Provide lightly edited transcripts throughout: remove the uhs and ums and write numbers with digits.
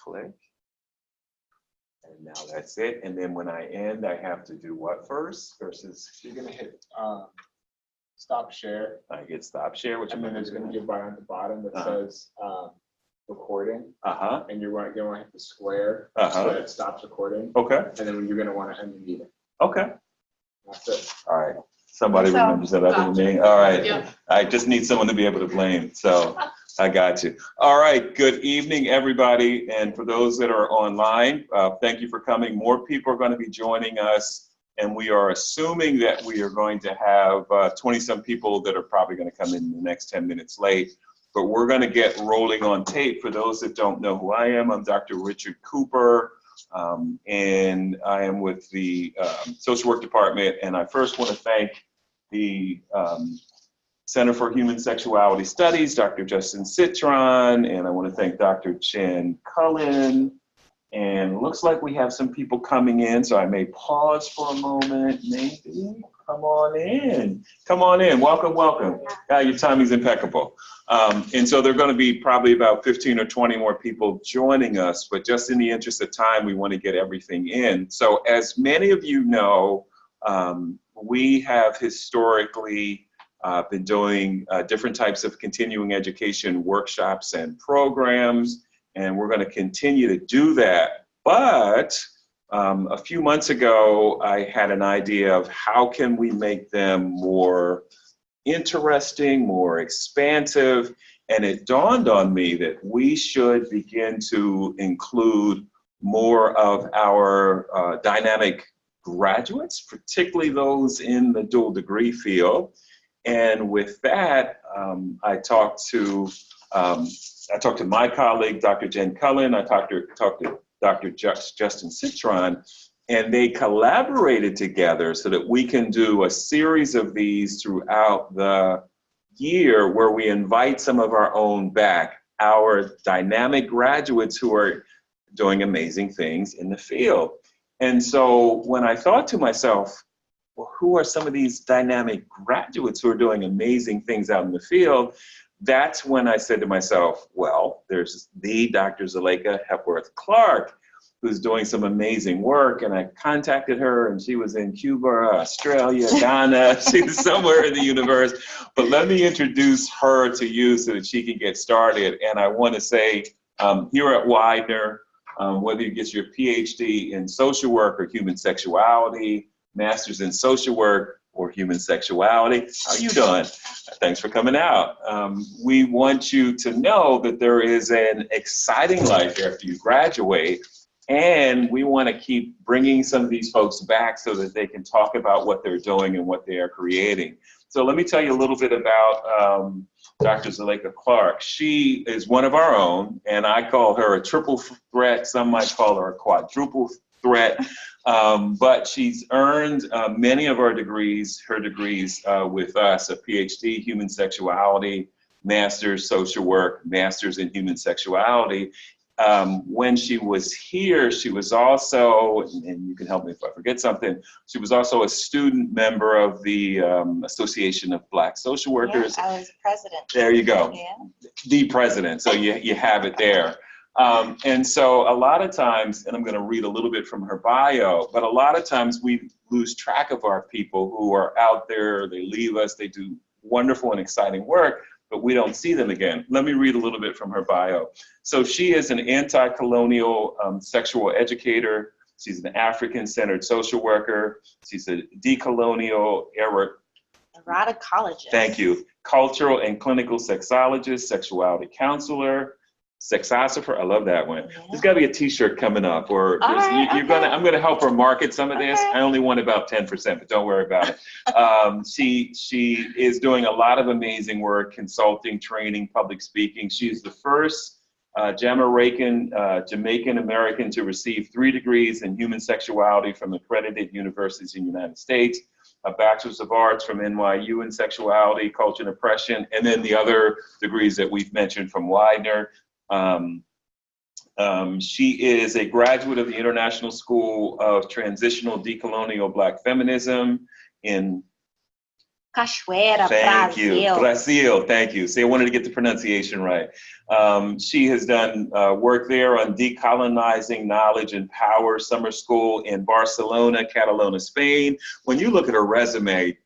click. And now that's it. And then when I end, I have to do what first versus? You're gonna hit stop share. I get stop share, which and then there's gonna be a button at the bottom that says recording. And you're gonna hit the square so that it stops recording. Okay. And then you're gonna want to end the meeting. Okay. That's it. All right. Somebody remembers that other than me. All right. Yep. I just need someone to be able to blame. So I got you. All right. Good evening, everybody. And for those that are online, thank you for coming. More people are going to be joining us. And we are assuming that we are going to have 20-some people that are probably going to come in the next 10 minutes late. But we're going to get rolling on tape. For those that don't know who I am, I'm Dr. Richard Cooper. And I am with the social work department. And I first want to thank the Center for Human Sexuality Studies, Dr. Justin Citron, and I want to thank Dr. Jen Cullen. And it looks like we have some people coming in, so I may pause for a moment. Maybe come on in. Come on in. Welcome, welcome. Your timing's impeccable. And so there are going to be probably about 15 or 20 more people joining us, but just in the interest of time, we want to get everything in. So as many of you know, we have historically been doing different types of continuing education workshops and programs, and we're going to continue to do that. But a few months ago, I had an idea of how can we make them more interesting, more expansive, and it dawned on me that we should begin to include more of our dynamic graduates, particularly those in the dual degree field. And with that, I talked to my colleague, Dr. Jen Cullen. I talked to Dr. Justin Citron, and they collaborated together so that we can do a series of these throughout the year where we invite some of our own back, our dynamic graduates who are doing amazing things in the field. And so when I thought to myself, well, who are some of these dynamic graduates who are doing amazing things out in the field? That's when I said to myself, well, there's the Dr. ZELAIKA HEPWORTH CLARKE, who's doing some amazing work. And I contacted her, and she was in Cuba, Australia, Ghana. She was somewhere in the universe. But let me introduce her to you so that she can get started. And I want to say, here at Widener, whether you get your PhD in social work or human sexuality, master's in social work or human sexuality, how are you doing? Thanks for coming out. We want you to know that there is an exciting life after you graduate, and we want to keep bringing some of these folks back so that they can talk about what they're doing and what they are creating. So let me tell you a little bit about Dr. ZELAIKA CLARKE. She is one of our own, and I call her a triple threat. Some might call her a quadruple threat. But she's earned many of her degrees with us, a PhD, human sexuality, master's social work, master's in human sexuality. When she was here, she was also, and you can help me if I forget something, she was also a student member of the Association of Black Social Workers. Yeah, I was president. There you go. Yeah. The president, so you have it there. And so a lot of times, and I'm going to read a little bit from her bio, but a lot of times we lose track of our people who are out there, they leave us, they do wonderful and exciting work, but we don't see them again. Let me read a little bit from her bio. So she is an anti-colonial sexual educator. She's an African-centered social worker. She's a decolonial eroticologist. Thank you. Cultural and clinical sexologist, sexuality counselor, sexosopher. I love that one. Yeah. There's got to be a T-shirt coming up, or I'm going to help her market some of this. I only want about 10%, but don't worry about it. She is doing a lot of amazing work, consulting, training, public speaking. She's the first Jamaican American to receive 3 degrees in human sexuality from accredited universities in the United States, a Bachelor's of Arts from NYU in sexuality, culture and oppression, and then the other degrees that we've mentioned from Widener. She is a graduate of the International School of Transitional Decolonial Black Feminism in Cachoeira, Thank Brazil. you. Brazil, thank you. See, I wanted to get the pronunciation right. She has done work there on decolonizing knowledge and power, summer school in Barcelona, Catalonia, Spain. When you look at her resume,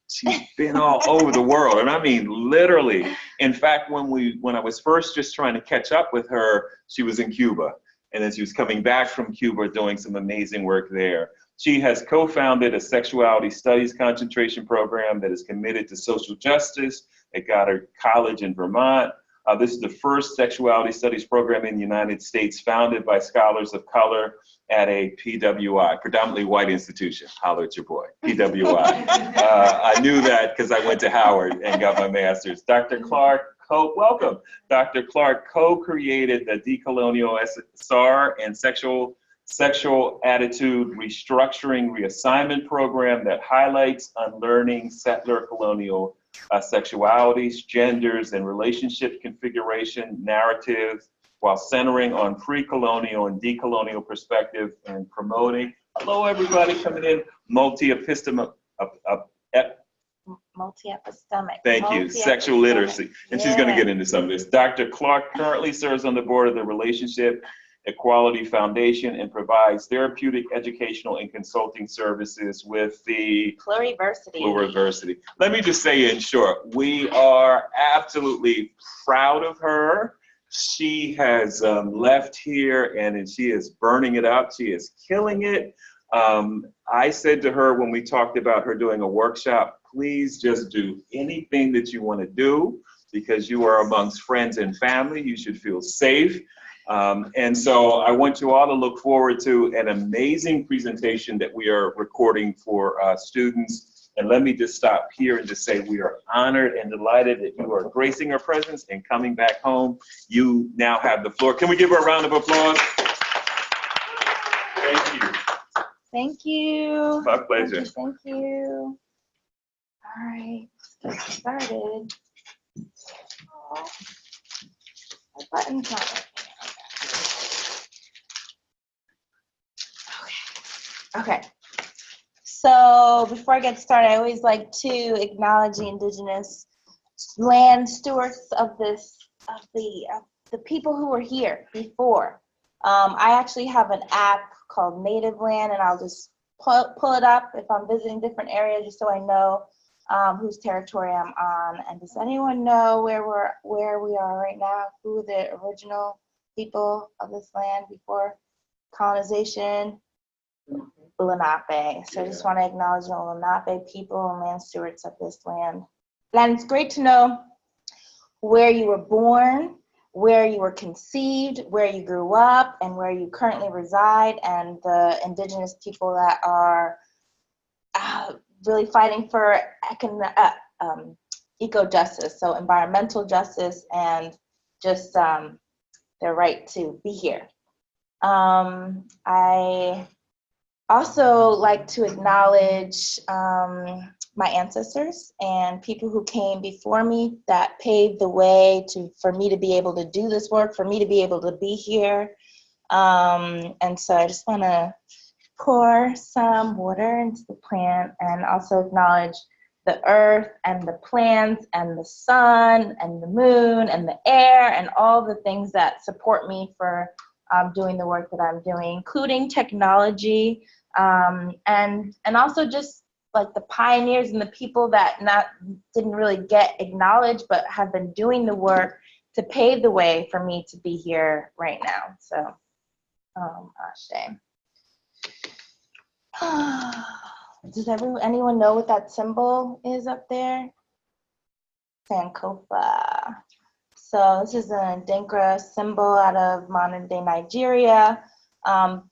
she's been all over the world, and I mean literally. In fact, when I was first just trying to catch up with her, she was in Cuba, and then she was coming back from Cuba doing some amazing work there. She has co-founded a sexuality studies concentration program that is committed to social justice at Goddard College in Vermont. This is the first sexuality studies program in the United States founded by scholars of color at a PWI, predominantly white institution. Holler at your boy, PWI. I knew that because I went to Howard and got my master's. Dr. Clarke, welcome. Dr. Clarke co-created the Decolonial SR and Sexual Attitude Restructuring Reassignment Program that highlights unlearning settler colonial sexualities, genders, and relationship configuration narratives while centering on pre-colonial and decolonial perspective and promoting, hello everybody coming in, multi-epistemic, thank you, sexual literacy. And she's going to get into some of this. Dr. Clarke currently serves on the board of the Relationship Equality Foundation and provides therapeutic, educational, and consulting services with the Pluriversity. Let me just say in short, we are absolutely proud of her. She has left here and she is burning it up. She is killing it. I said to her when we talked about her doing a workshop, please just do anything that you want to do because you are amongst friends and family. You should feel safe. And so I want you all to look forward to an amazing presentation that we are recording for students. And let me just stop here and just say we are honored and delighted that you are gracing our presence and coming back home. You now have the floor. Can we give her a round of applause? Thank you. Thank you. My pleasure. Thank you. All right, let's get started. Oh, my button's not working. Okay, so before I get started, I always like to acknowledge the indigenous land stewards of the people who were here before. I actually have an app called Native Land, and I'll just pull it up if I'm visiting different areas, just so I know whose territory I'm on. And does anyone know where we are right now? Who are the original people of this land before colonization? Lenape. So I just want to acknowledge the Lenape people and land stewards of this land. And it's great to know where you were born, where you were conceived, where you grew up, and where you currently reside, and the indigenous people that are really fighting for eco-justice, so environmental justice and just their right to be here. I also like to acknowledge my ancestors and people who came before me that paved the way for me to be able to do this work, for me to be able to be here. And so I just want to pour some water into the plant and also acknowledge the earth and the plants and the sun and the moon and the air and all the things that support me for doing the work that I'm doing, including technology, and also just like the pioneers and the people that didn't really get acknowledged but have been doing the work to pave the way for me to be here right now. So, Ashe. Does anyone know what that symbol is up there? Sankofa. So this is an Adinkra symbol out of modern day Nigeria.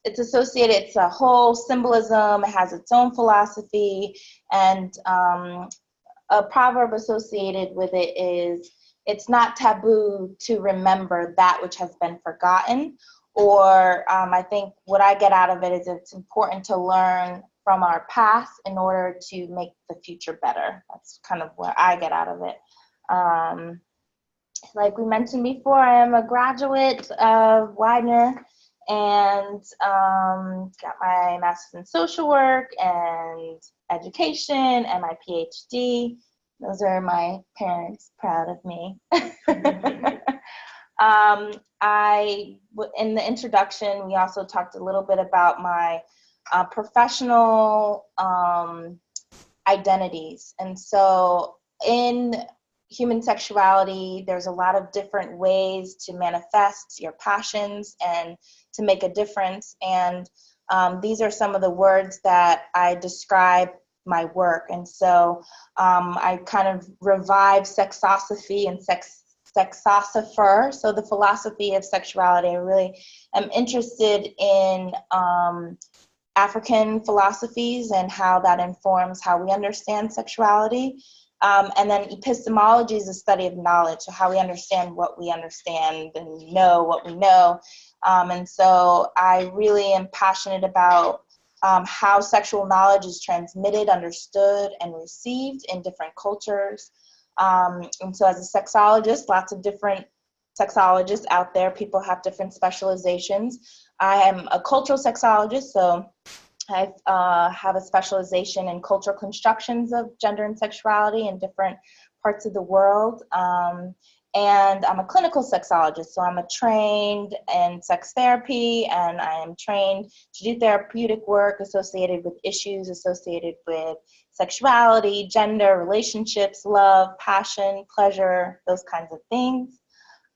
It's associated, it's a whole symbolism, it has its own philosophy, and a proverb associated with it is, it's not taboo to remember that which has been forgotten, or I think what I get out of it is it's important to learn from our past in order to make the future better. That's kind of what I get out of it. Like we mentioned before, I am a graduate of Widener and got my master's in social work and education and my PhD Those are my parents, proud of me. In the introduction, we also talked a little bit about my professional identities. And so in human sexuality, there's a lot of different ways to manifest your passions and to make a difference. And these are some of the words that I describe my work. And so I kind of revive sexosophy and sexosopher. So the philosophy of sexuality, I really am interested in African philosophies and how that informs how we understand sexuality. And then epistemology is the study of knowledge, so how we understand what we understand and know what we know. And so I really am passionate about how sexual knowledge is transmitted, understood, and received in different cultures. And so as a sexologist, lots of different sexologists out there, people have different specializations. I am a cultural sexologist, so I have a specialization in cultural constructions of gender and sexuality in different parts of the world. And I'm a clinical sexologist, so I'm trained in sex therapy, and I am trained to do therapeutic work associated with issues associated with sexuality, gender, relationships, love, passion, pleasure, those kinds of things.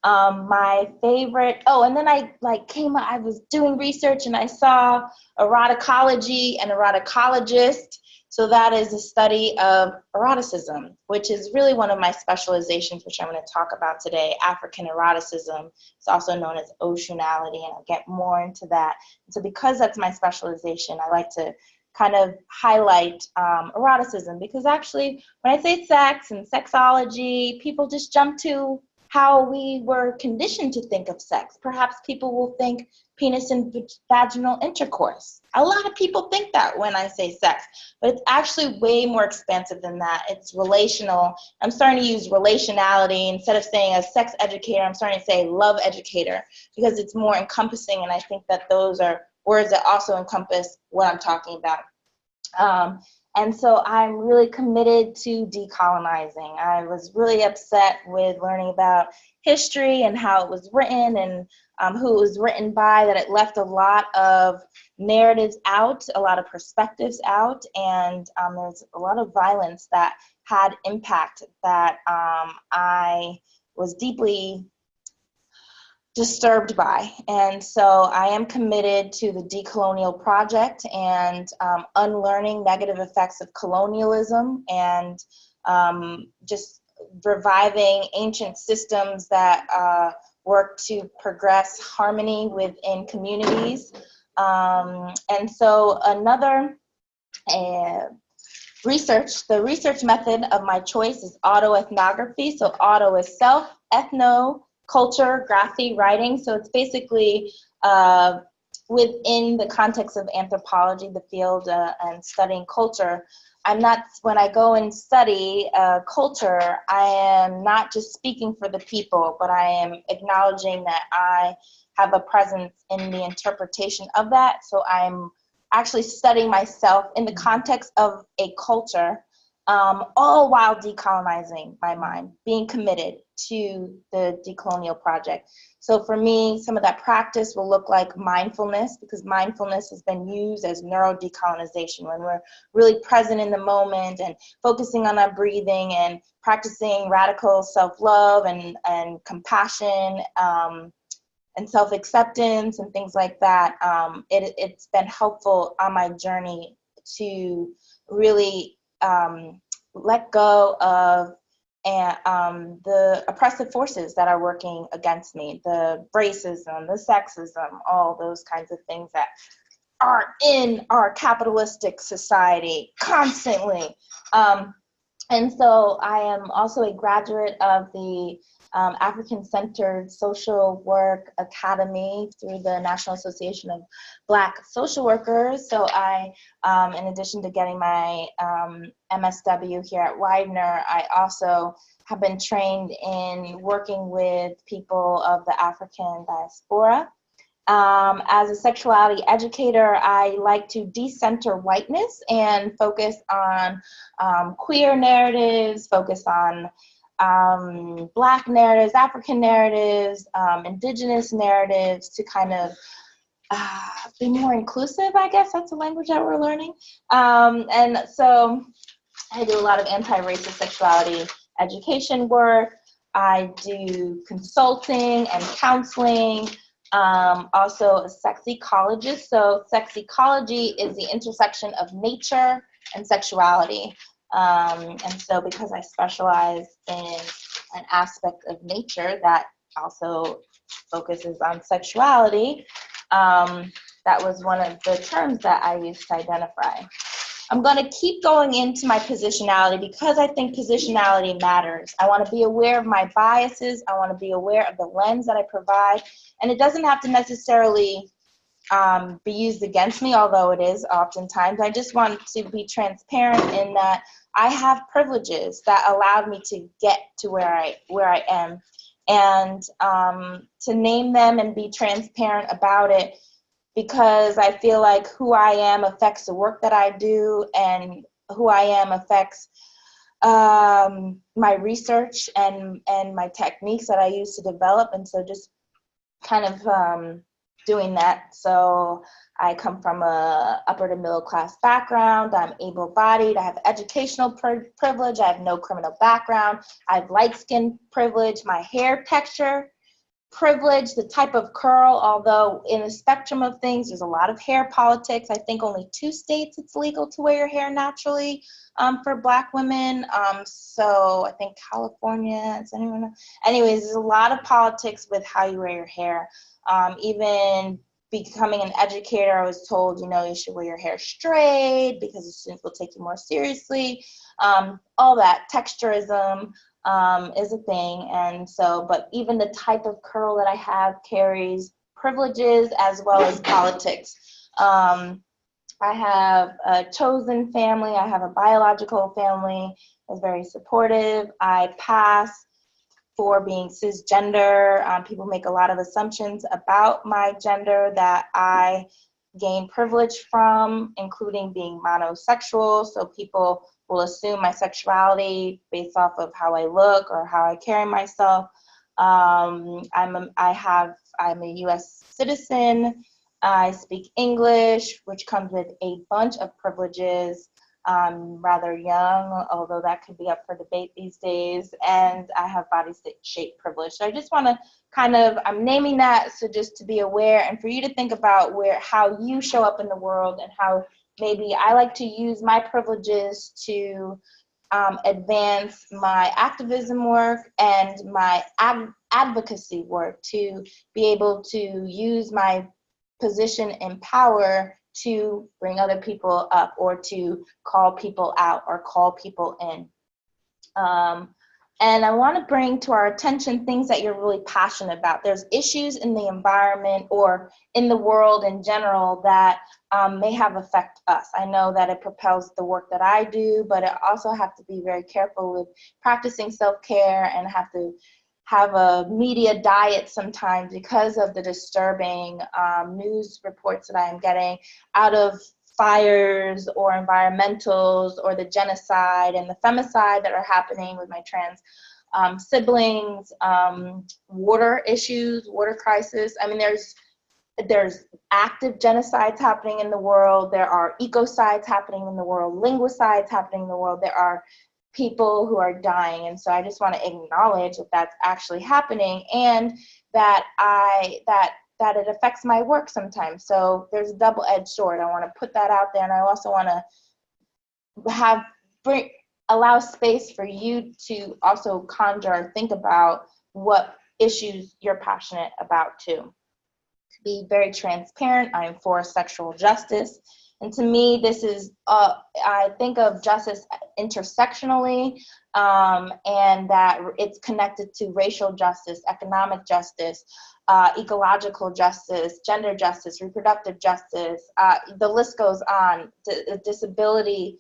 My favorite, and then I was doing research and I saw eroticology and eroticologist. So that is a study of eroticism, which is really one of my specializations, which I'm going to talk about today. African eroticism. It's also known as Osunality, and I'll get more into that. And so because that's my specialization, I like to kind of highlight eroticism, because actually when I say sex and sexology, people just jump to how we were conditioned to think of sex. Perhaps people will think penis and vaginal intercourse. A lot of people think that when I say sex, but it's actually way more expansive than that. It's relational. I'm starting to use relationality. Instead of saying a sex educator, I'm starting to say love educator, because it's more encompassing, and I think that those are words that also encompass what I'm talking about. And so I'm really committed to decolonizing. I was really upset with learning about history and how it was written and who it was written by, that it left a lot of narratives out, a lot of perspectives out, and there's a lot of violence that had impact that I was deeply disturbed by. And so I am committed to the decolonial project and unlearning negative effects of colonialism, and just reviving ancient systems that work to progress harmony within communities. And so another the research method of my choice is autoethnography. So auto is self, ethno, culture, graphy, writing. So it's basically within the context of anthropology, the field, and studying culture. When I go and study culture, I am not just speaking for the people, but I am acknowledging that I have a presence in the interpretation of that. So I'm actually studying myself in the context of a culture, all while decolonizing my mind, being committed to the decolonial project. So for me, some of that practice will look like mindfulness, because mindfulness has been used as neurodecolonization, when we're really present in the moment and focusing on our breathing and practicing radical self-love and compassion and self-acceptance and things like that. It's been helpful on my journey to really let go of the oppressive forces that are working against me, the racism, the sexism, all those kinds of things that are in our capitalistic society constantly. And so I am also a graduate of the African-Centered Social Work Academy through the National Association of Black Social Workers. So I, in addition to getting my MSW here at Widener, I also have been trained in working with people of the African diaspora. As a sexuality educator, I like to decenter whiteness and focus on queer narratives, focus on Black narratives, African narratives, indigenous narratives to kind of be more inclusive, I guess that's the language that we're learning. And so I do a lot of anti-racist sexuality education work. I do consulting and counseling. Also a sex ecologist. So sex ecology is the intersection of nature and sexuality. And so because I specialize in an aspect of nature that also focuses on sexuality, that was one of the terms that I used to identify. I'm going to keep going into my positionality because I think positionality matters. I want to be aware of my biases. I want to be aware of the lens that I provide. And it doesn't have to necessarily be used against me, although it is oftentimes. I just want to be transparent in that I have privileges that allowed me to get to where I am. And to name them and be transparent about it, because I feel like who I am affects the work that I do, and who I am affects my research and my techniques that I use to develop. And so just kind of doing that. So I come from a upper to middle class background. I'm able-bodied. I have educational privilege. I have no criminal background. I have light skin privilege. My hair texture privilege, the type of curl, although in the spectrum of things, there's a lot of hair politics. I think only 2 states it's legal to wear your hair naturally for Black women. So I think California, is anyone know? Anyways, there's a lot of politics with how you wear your hair. Even becoming an educator, I was told, you should wear your hair straight because the students will take you more seriously. All that texturism is a thing. And so, but even the type of curl that I have carries privileges as well as politics. I have a chosen family. I have a biological family that's very supportive. I pass for being cisgender. People make a lot of assumptions about my gender that I gain privilege from, including being monosexual. So people will assume my sexuality based off of how I look or how I carry myself. I'm a U.S. citizen. I speak English, which comes with a bunch of privileges. I'm rather young, although that could be up for debate these days, and I have body shape privilege. So I just want to I'm naming that so just to be aware and for you to think about how you show up in the world and how maybe I like to use my privileges to advance my activism work and my advocacy work, to be able to use my position in power to bring other people up or to call people out or call people in. And I want to bring to our attention things that you're really passionate about. There's issues in the environment or in the world in general that may have affect us. I know that it propels the work that I do, but I also have to be very careful with practicing self-care and have to have a media diet sometimes because of the disturbing news reports that I am getting out of fires or environmentals or the genocide and the femicide that are happening with my trans siblings, water issues, water crisis. I mean, there's active genocides happening in the world. There are ecocides happening in the world, linguicides happening in the world. There are people who are dying. And so I just want to acknowledge that that's actually happening and that that it affects my work sometimes. So there's a double-edged sword. I want to put that out there, and I also want to allow space for you to also conjure or think about what issues you're passionate about too. To be very transparent, I'm for sexual justice. And to me, this is, I think of justice intersectionally, and that it's connected to racial justice, economic justice, ecological justice, gender justice, reproductive justice, the list goes on, disability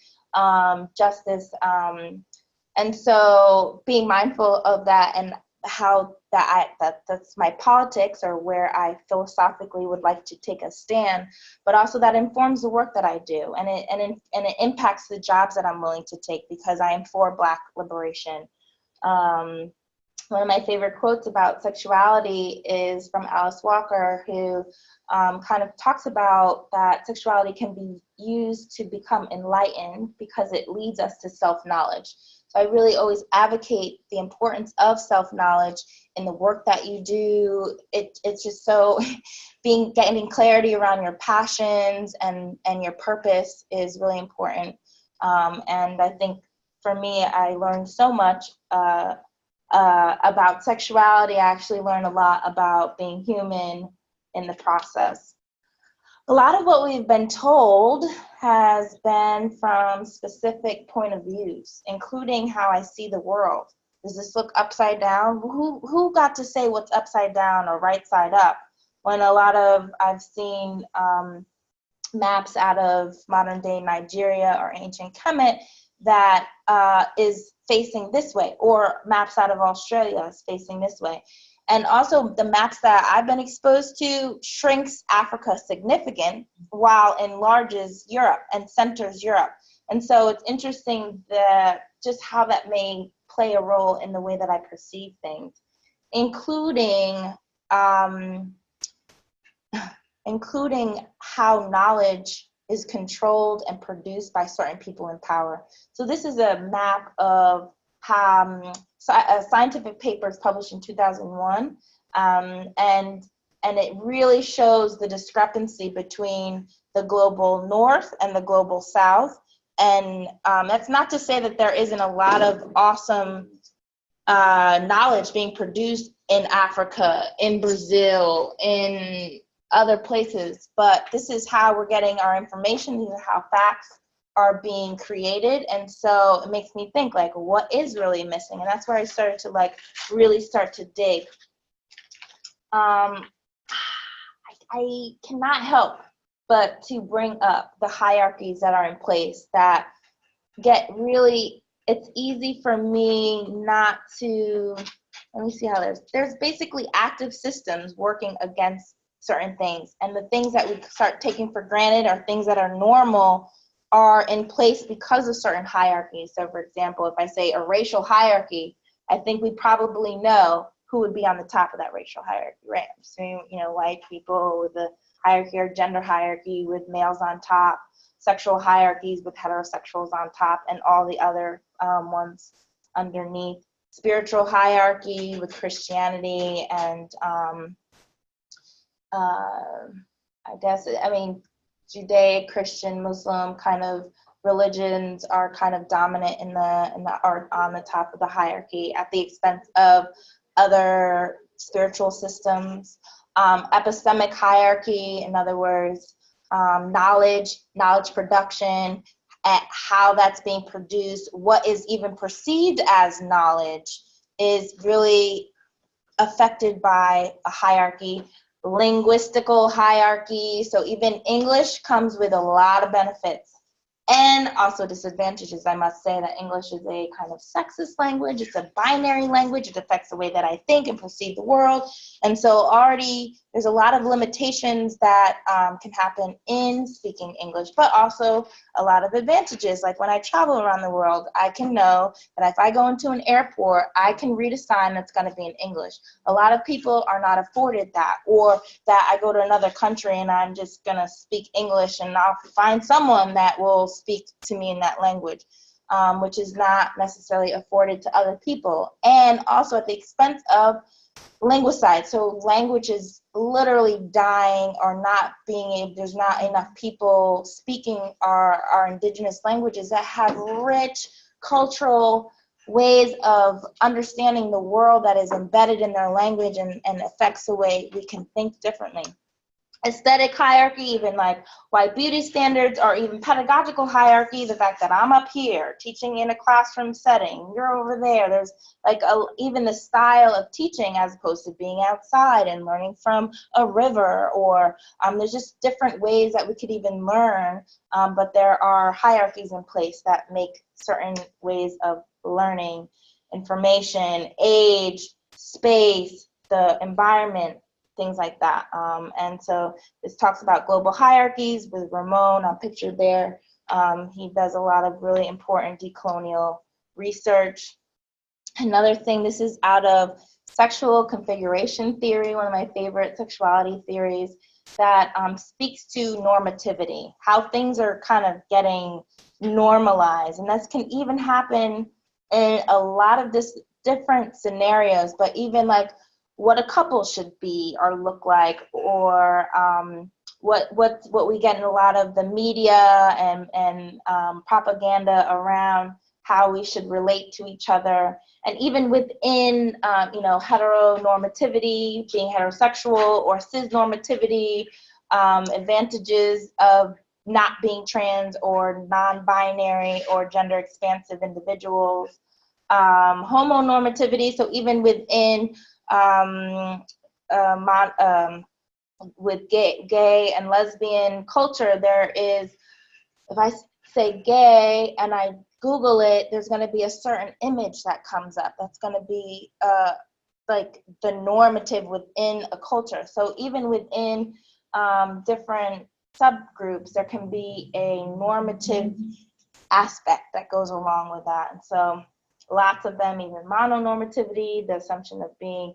justice. And so being mindful of that and how that's my politics, or where I philosophically would like to take a stand, but also that informs the work that I do, and it impacts the jobs that I'm willing to take, because I am for Black liberation. One of my favorite quotes about sexuality is from Alice Walker, who kind of talks about that sexuality can be used to become enlightened because it leads us to self-knowledge. So I really always advocate the importance of self-knowledge in the work that you do. It's just so getting clarity around your passions and your purpose is really important. And I think for me, I learned so much about sexuality. I actually learned a lot about being human in the process. A lot of what we've been told has been from specific point of views, including how I see the world. Does this look upside down? Who got to say what's upside down or right side up? When I've seen maps out of modern day Nigeria or ancient Kemet that is facing this way, or maps out of Australia is facing this way. And also the maps that I've been exposed to shrinks Africa significant while enlarges Europe and centers Europe. And so it's interesting that just how that may play a role in the way that I perceive things, including how knowledge is controlled and produced by certain people in power. So this is a map of a scientific papers published in 2001, and it really shows the discrepancy between the global north and the global south. And that's not to say that there isn't a lot of awesome knowledge being produced in Africa, in Brazil, in other places, but this is how we're getting our information. These are how facts are being created. And so it makes me think, like, what is really missing? And that's where I started to really start to dig. I cannot help but to bring up the hierarchies that are in place that it's easy for me not to, let me see how there's basically active systems working against certain things, and the things that we start taking for granted or things that are normal are in place because of certain hierarchies. So for example, if I say a racial hierarchy, I think we probably know who would be on the top of that racial hierarchy, right? So, white people with the hierarchy or gender hierarchy with males on top, sexual hierarchies with heterosexuals on top, and all the other ones underneath. Spiritual hierarchy with Christianity and Judaic, Christian, Muslim kind of religions are kind of dominant are on the top of the hierarchy at the expense of other spiritual systems. Epistemic hierarchy, in other words, knowledge production, at how that's being produced, what is even perceived as knowledge is really affected by a hierarchy. Linguistical hierarchy, so even English comes with a lot of benefits and also disadvantages. I must say that English is a kind of sexist language. It's a binary language. It affects the way that I think and perceive the world. And so already there's a lot of limitations that can happen in speaking English, but also a lot of advantages. Like when I travel around the world, I can know that if I go into an airport, I can read a sign that's going to be in English. A lot of people are not afforded that, or that I go to another country and I'm just going to speak English and I'll find someone that will speak to me in that language, which is not necessarily afforded to other people. And also at the expense of linguicide. So language is literally dying or not being able, there's not enough people speaking our indigenous languages that have rich cultural ways of understanding the world that is embedded in their language and affects the way we can think differently. Aesthetic hierarchy, even like white beauty standards, or even pedagogical hierarchy, the fact that I'm up here teaching in a classroom setting, you're over there. There's like even the style of teaching as opposed to being outside and learning from a river, or there's just different ways that we could even learn, but there are hierarchies in place that make certain ways of learning, information, age, space, the environment, things like that. And so this talks about global hierarchies with Ramon, I'm pictured there. He does a lot of really important decolonial research. Another thing, this is out of sexual configuration theory, one of my favorite sexuality theories, that speaks to normativity, how things are kind of getting normalized. And that can even happen in a lot of different scenarios, but even like what a couple should be or look like, or what we get in a lot of the media and propaganda around how we should relate to each other. And even within, heteronormativity, being heterosexual, or cisnormativity, advantages of not being trans or non-binary or gender expansive individuals, homonormativity. So even within with gay and lesbian culture, there is, if I say gay and I Google it, there's going to be a certain image that comes up that's going to be like the normative within a culture. So even within different subgroups, there can be a normative aspect that goes along with that. And so lots of them, even mononormativity, the assumption of being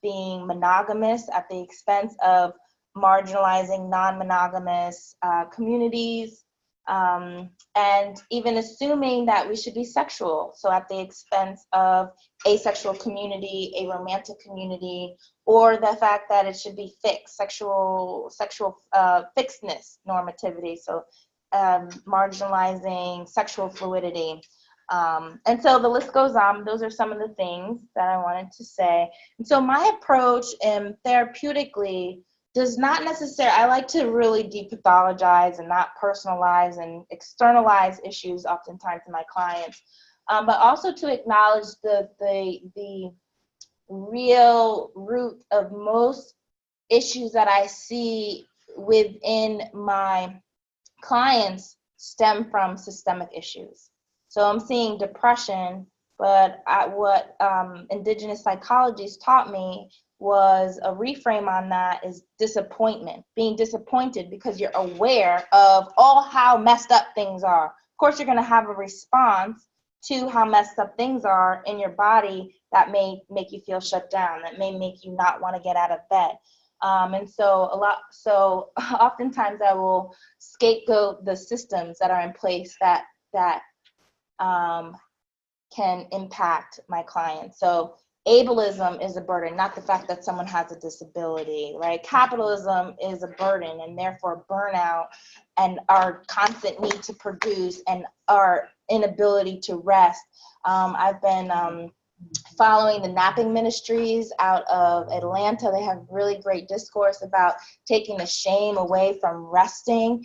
being monogamous at the expense of marginalizing non-monogamous communities, and even assuming that we should be sexual, so at the expense of asexual community, a romantic community, or the fact that it should be fixed, sexual fixedness normativity, so marginalizing sexual fluidity. And so the list goes on. Those are some of the things that I wanted to say. And so my approach therapeutically does not necessarily, I like to really depathologize and not personalize and externalize issues oftentimes to my clients, but also to acknowledge the real root of most issues that I see within my clients stem from systemic issues. So I'm seeing depression, but what indigenous psychologists taught me was a reframe on that is disappointment, being disappointed because you're aware of all how messed up things are. Of course, you're going to have a response to how messed up things are in your body that may make you feel shut down, that may make you not want to get out of bed. And so oftentimes I will scapegoat the systems that are in place that can impact my clients. So ableism is a burden, not the fact that someone has a disability, right? Capitalism is a burden, and therefore burnout and our constant need to produce and our inability to rest. I've been following the napping ministries out of Atlanta. They have really great discourse about taking the shame away from resting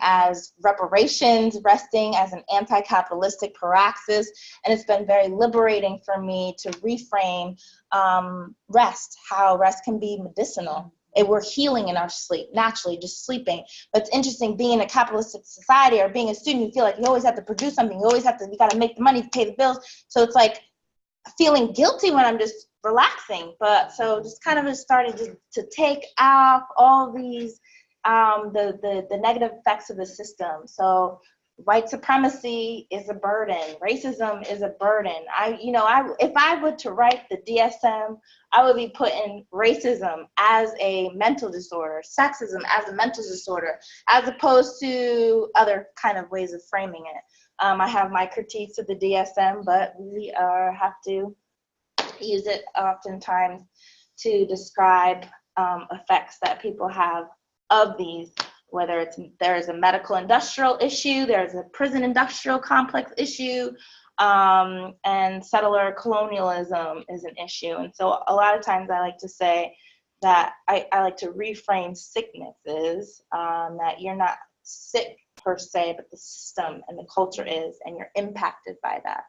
as reparations, resting as an anti-capitalistic praxis. And it's been very liberating for me to reframe rest, how rest can be medicinal. We're healing in our sleep, naturally, just sleeping. But it's interesting, being in a capitalistic society or being a student, you feel like you always have to produce something. You got to make the money to pay the bills. So it's like feeling guilty when I'm just relaxing. But so just kind of started to take off all these, the negative effects of the system. So white supremacy is a burden. Racism is a burden. If I were to write the DSM, I would be putting racism as a mental disorder, sexism as a mental disorder, as opposed to other kind of ways of framing it. I have my critiques of the DSM, but we have to use it oftentimes to describe effects that people have of these, whether there's a medical industrial issue, there's a prison industrial complex issue, and settler colonialism is an issue. And so a lot of times I like to say that I like to reframe sicknesses, that you're not sick per se, but the system and the culture is, and you're impacted by that.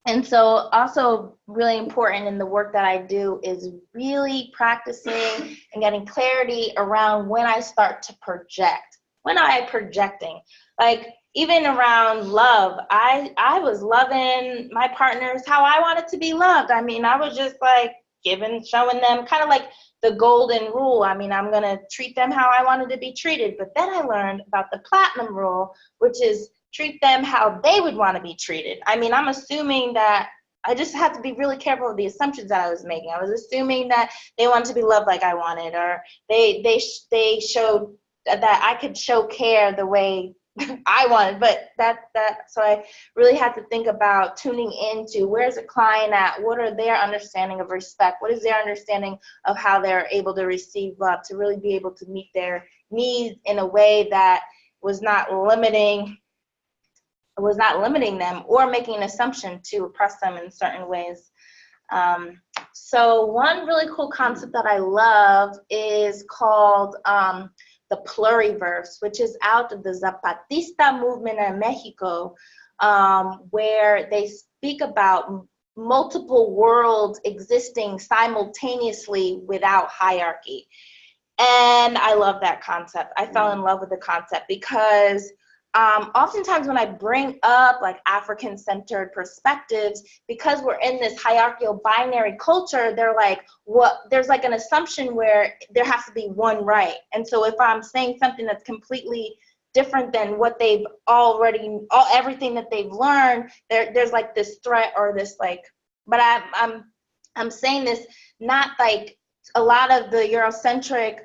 And so also really important in the work that I do is really practicing and getting clarity around when I start to project. When am I projecting? Like, even around love, I was loving my partners how I wanted to be loved. I mean, I was just like showing them kind of like the golden rule. I mean, I'm going to treat them how I wanted to be treated. But then I learned about the platinum rule, which is treat them how they would want to be treated. I mean, I'm assuming that I just had to be really careful of the assumptions that I was making. I was assuming that they wanted to be loved like I wanted, or they showed that I could show care the way I wanted, but so I really had to think about tuning into where's a client at, what are their understanding of respect, what is their understanding of how they're able to receive love, to really be able to meet their needs in a way that was not limiting them or making an assumption to oppress them in certain ways. So one really cool concept that I love is called the pluriverse, which is out of the Zapatista movement in Mexico, where they speak about multiple worlds existing simultaneously without hierarchy. And I love that concept. I fell in love with the concept because oftentimes when I bring up like African-centered perspectives, because we're in this hierarchical binary culture, they're like, there's like an assumption where there has to be one right. And so if I'm saying something that's completely different than what they've everything that they've learned, there's like this threat or this like, but I'm saying this not like a lot of the Eurocentric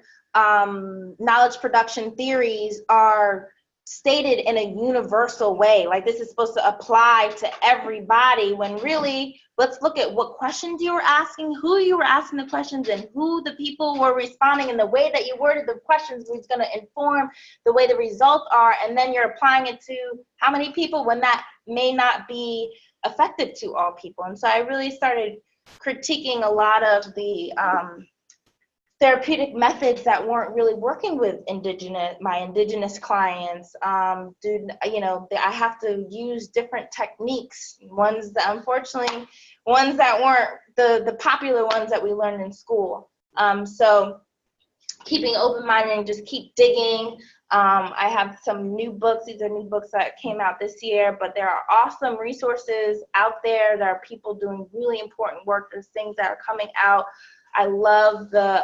knowledge production theories are stated in a universal way, like this is supposed to apply to everybody, when really, let's look at what questions you were asking, who you were asking the questions, and who the people were responding, and the way that you worded the questions was going to inform the way the results are, and then you're applying it to how many people when that may not be effective to all people. And so I really started critiquing a lot of the therapeutic methods that weren't really working with my indigenous clients. I have to use different techniques, ones that unfortunately, ones that weren't the popular ones that we learned in school. So keeping open-minded and just keep digging. I have some new books. These are new books that came out this year, but there are awesome resources out there. There are people doing really important work. There's things that are coming out. I love the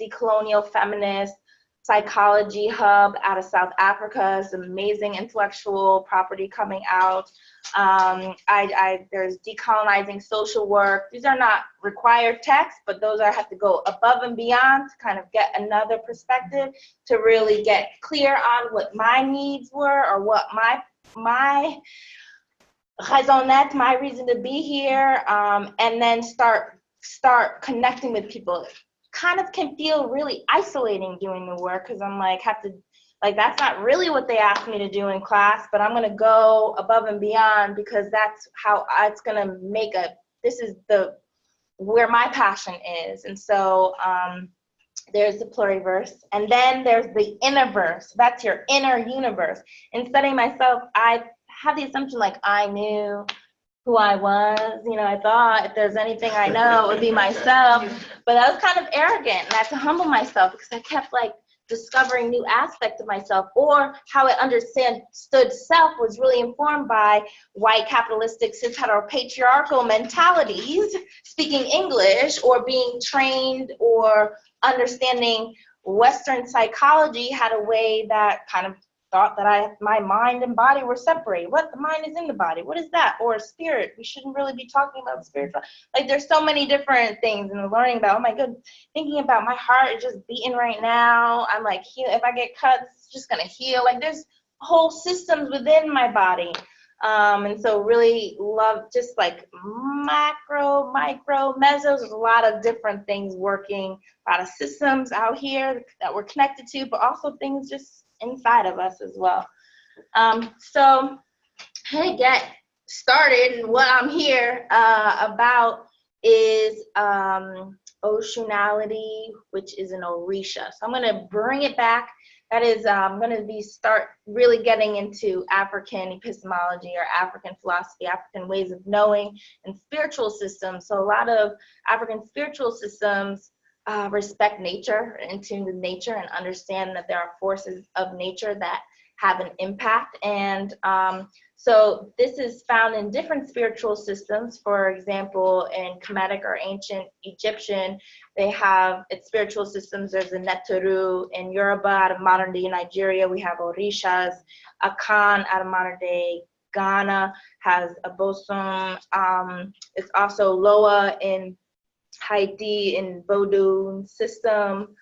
Decolonial Feminist Psychology Hub out of South Africa. It's amazing intellectual property coming out. There's Decolonizing Social Work. These are not required texts, but those have to go above and beyond to kind of get another perspective, to really get clear on what my needs were, or what my raison d'être, my reason to be here, and then start connecting with people. Kind of can feel really isolating doing the work, because I'm like, that's not really what they asked me to do in class, but I'm going to go above and beyond, because that's how it's going to make this is where my passion is. And so there's the pluriverse, and then there's the innerverse. That's your inner universe. In studying myself, I had the assumption like I knew who I was. I thought if there's anything I know, it would be myself. But I was kind of arrogant, and I had to humble myself, because I kept like discovering new aspects of myself, or how I understood self was really informed by white capitalistic cis heteropatriarchal mentalities, speaking English, or being trained, or understanding Western psychology had a way that kind of thought that my mind and body were separated. What? The mind is in the body. What is that? Or spirit. We shouldn't really be talking about spiritual. Like, there's so many different things, and learning about, oh my goodness, thinking about my heart is just beating right now. I'm like, if I get cut, it's just gonna heal. Like, there's whole systems within my body. And so really love just like macro, micro, mesos. There's a lot of different things working, a lot of systems out here that we're connected to, but also things just inside of us as well. So to get started, and what I'm here about is Osunality, which is an Orisha. So I'm going to bring it back. That is, I'm going to start really getting into African epistemology, or African philosophy, African ways of knowing, and spiritual systems. So a lot of African spiritual systems respect nature, and tune with nature, and understand that there are forces of nature that have an impact. And so this is found in different spiritual systems. For example, in Kemetic or ancient Egyptian, they have its spiritual systems. There's a Neturu. In Yoruba, out of modern day Nigeria, we have Orishas. Akan, out of modern day Ghana, has a Bosom. It's also Loa in Haiti, in Vodou system,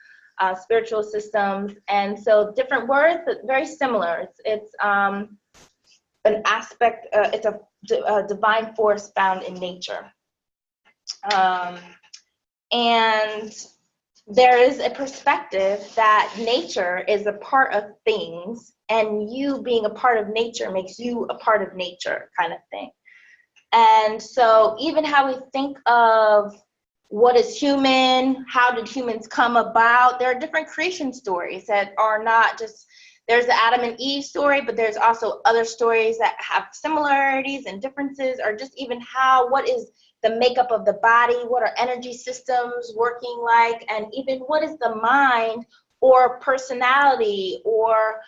spiritual systems. And so different words, but very similar. It's an aspect, it's a divine force found in nature. And there is a perspective that nature is a part of things, and you being a part of nature makes you a part of nature, kind of thing. And so even how we think of what is human, how did humans come about, there are different creation stories that are not just, there's the Adam and Eve story, but there's also other stories that have similarities and differences, or just even what is the makeup of the body, what are energy systems working like, and even what is the mind or personality or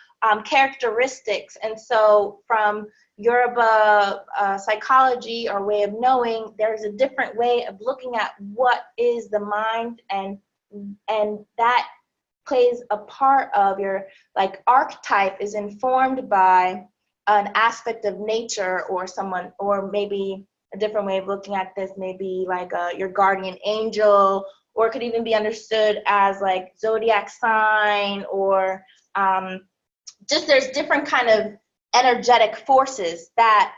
characteristics. And so from Yoruba psychology or way of knowing, there's a different way of looking at what is the mind, and that plays a part of your, like, archetype is informed by an aspect of nature or someone, or maybe a different way of looking at this, maybe like your guardian angel, or it could even be understood as like zodiac sign, or just there's different kind of energetic forces that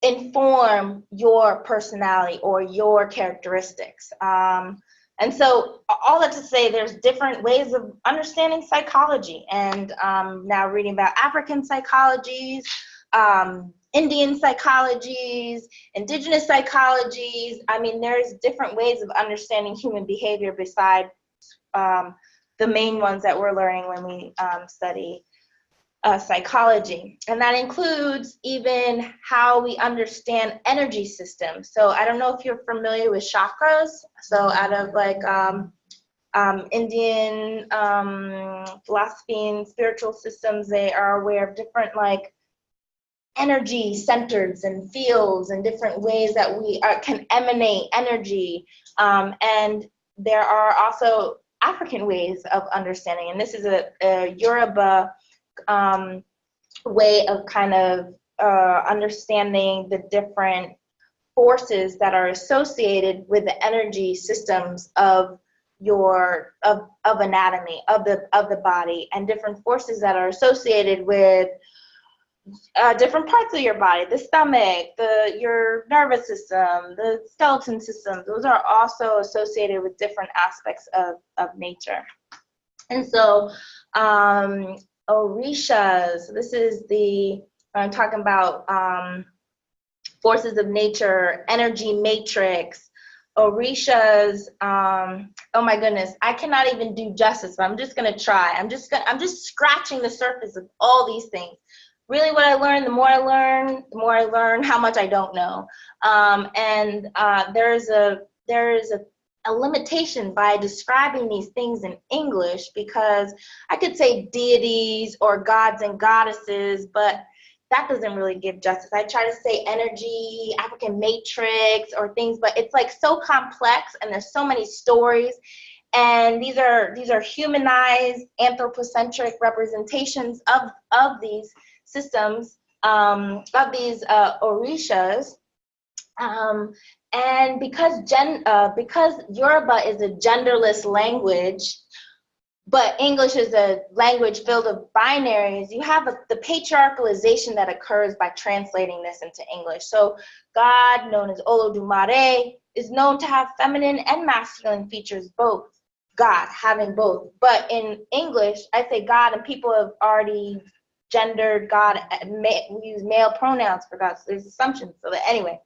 inform your personality or your characteristics. And so all that to say, there's different ways of understanding psychology, and now reading about African psychologies, Indian psychologies, indigenous psychologies. I mean, there's different ways of understanding human behavior besides the main ones that we're learning when we study psychology. And that includes even how we understand energy systems. So I don't know if you're familiar with chakras. So out of like Indian philosophy and spiritual systems, they are aware of different like energy centers and fields and different ways that we can emanate energy. And there are also African ways of understanding. And this is a Yoruba way of kind of understanding the different forces that are associated with the energy systems of your of anatomy of the body, and different forces that are associated with different parts of your body, the stomach, your nervous system, the skeleton system. Those are also associated with different aspects of nature. And so Orishas, this is I'm talking about forces of nature, energy matrix. Orishas, oh my goodness, I cannot even do justice, but I'm just gonna try. I'm just scratching the surface of all these things. Really what I learned, the more I learn how much I don't know. And there is a limitation by describing these things in English, because I could say deities or gods and goddesses, but that doesn't really give justice. I try to say energy, African matrix, or things, but it's like so complex, and there's so many stories, and these are humanized, anthropocentric representations of these systems, of these orishas. And because Yoruba is a genderless language, but English is a language filled with binaries, you have the patriarchalization that occurs by translating this into English. So God, known as Olodumare, is known to have feminine and masculine features, both. God, having both. But in English, I say God, and people have already gendered God. We use male pronouns for God, so there's assumptions. So that anyway,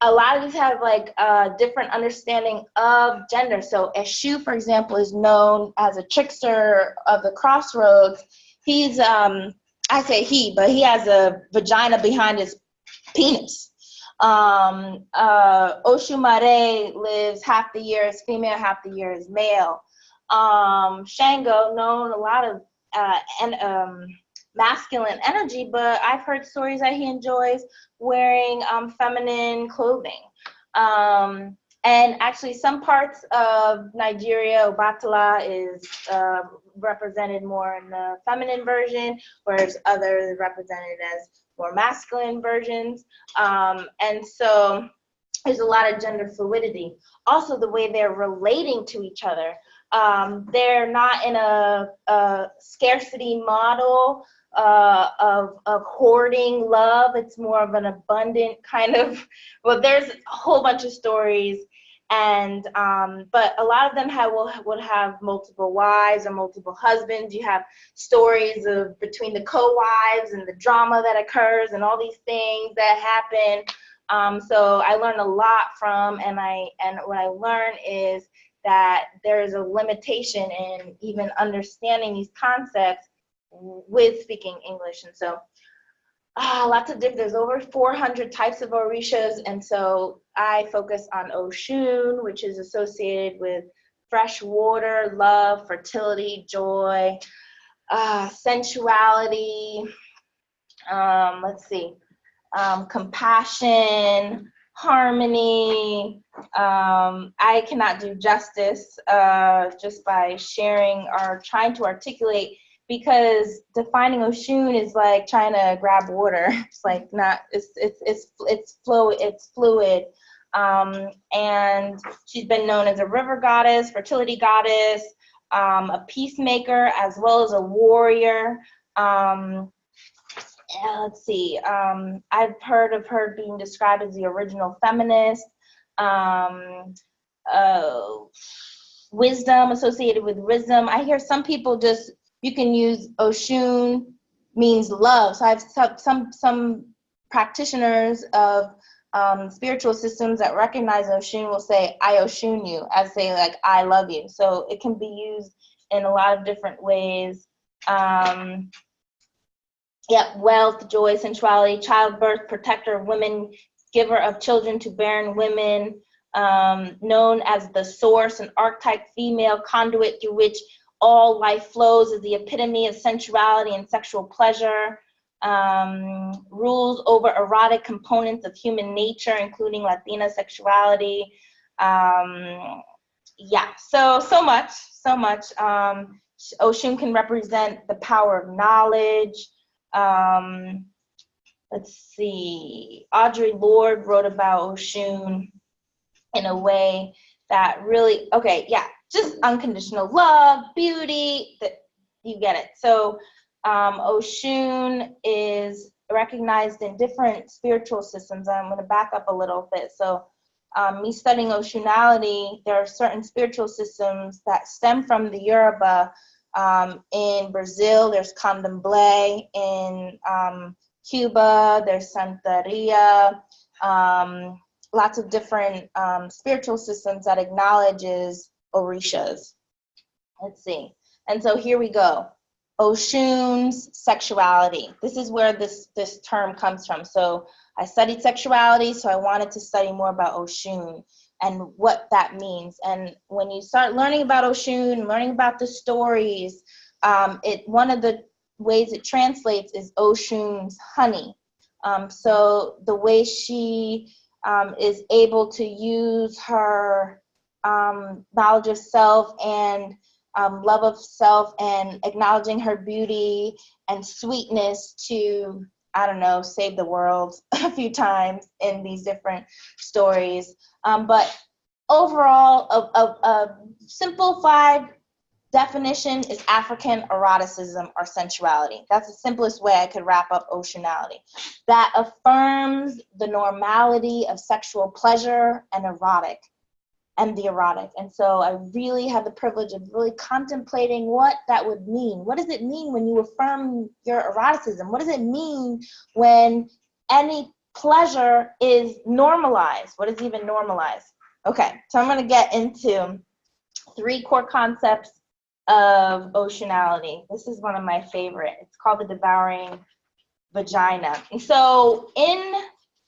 a lot of these have like a different understanding of gender. So Eshu, for example, is known as a trickster of the crossroads. He's, I say he, but he has a vagina behind his penis. Oshumare lives half the year as female, half the year as male. Shango, known a lot of masculine energy, but I've heard stories that he enjoys wearing feminine clothing. And actually, some parts of Nigeria, Obatala is represented more in the feminine version, whereas others represented as more masculine versions. And so there's a lot of gender fluidity. Also, the way they're relating to each other. They're not in a scarcity model of hoarding love. It's more of an abundant kind of, well, there's a whole bunch of stories, and but a lot of them would have multiple wives or multiple husbands. You have stories of between the co-wives and the drama that occurs and all these things that happen. So I learned a lot from, and what I learned is that there is a limitation in even understanding these concepts with speaking English. And so there's over 400 types of orishas, and so I focus on Oshun, which is associated with fresh water, love, fertility, joy, sensuality, compassion, harmony. I cannot do justice just by sharing or trying to articulate, because defining Oshun is like trying to grab water. It's like not, it's fluid. And she's been known as a river goddess, fertility goddess, a peacemaker, as well as a warrior. I've heard of her being described as the original feminist. Wisdom, associated with wisdom. I hear some people you can use Oshun means love. So I have some practitioners of spiritual systems that recognize Oshun will say, I Oshun you, as say like, I love you. So it can be used in a lot of different ways. Wealth, joy, sensuality, childbirth, protector of women, giver of children to barren women, known as the source, an archetype female conduit through which all life flows, is the epitome of sensuality and sexual pleasure, rules over erotic components of human nature, including Latina sexuality. So much. Oshun can represent the power of knowledge. Audre Lorde wrote about Oshun in a way that really, just unconditional love, beauty, you get it. So Oshun is recognized in different spiritual systems. I'm going to back up a little bit. So me studying Osunality, there are certain spiritual systems that stem from the Yoruba. In Brazil, there's Candomblé. In Cuba, there's Santeria. Lots of different spiritual systems that acknowledges orishas. And so here we go. Oshun's sexuality. This is where this term comes from. So I studied sexuality, so I wanted to study more about Oshun and what that means. And when you start learning about Oshun, learning about the stories, one of the ways it translates is Oshun's honey. So the way she is able to use her knowledge of self and love of self and acknowledging her beauty and sweetness to, save the world a few times in these different stories. But overall, a simplified definition is African eroticism or sensuality. That's the simplest way I could wrap up Osunality. That affirms the normality of sexual pleasure and the erotic. And so I really had the privilege of really contemplating what that would mean. What does it mean when you affirm your eroticism? What does it mean when any pleasure is normalized? What is even normalized? Okay, so I'm going to get into 3 core concepts of Osunality. This is one of my favorite. It's called the devouring vagina. And so in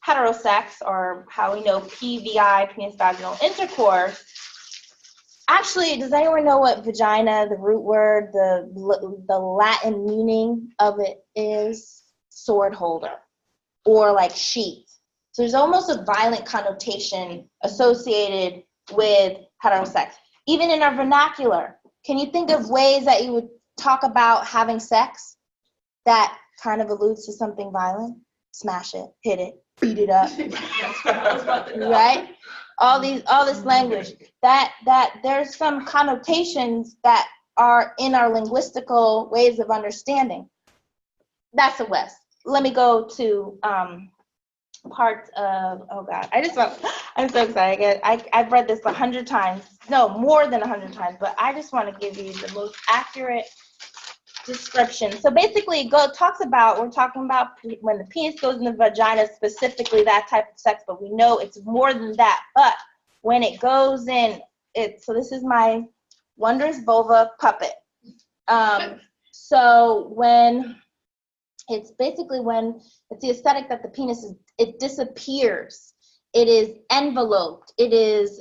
heterosex, or how we know PVI, penis vaginal intercourse, Actually, does anyone know what vagina, the root word, the Latin meaning of it is? Sword holder, or like sheath. So there's almost a violent connotation associated with heterosex. Even in our vernacular, can you think of ways that you would talk about having sex that kind of alludes to something violent? Smash it, hit it, beat it up, right? All this language that there's some connotations that are in our linguistical ways of understanding. That's the West. Let me go to parts of, oh God, I'm so excited. I've read this 100 times, no, more than 100 times, but I just want to give you the most accurate description. So basically, we're talking about when the penis goes in the vagina, specifically that type of sex, but we know it's more than that. But when it goes in, so this is my wondrous vulva puppet. So when it's the aesthetic that the penis it disappears. It is enveloped. It is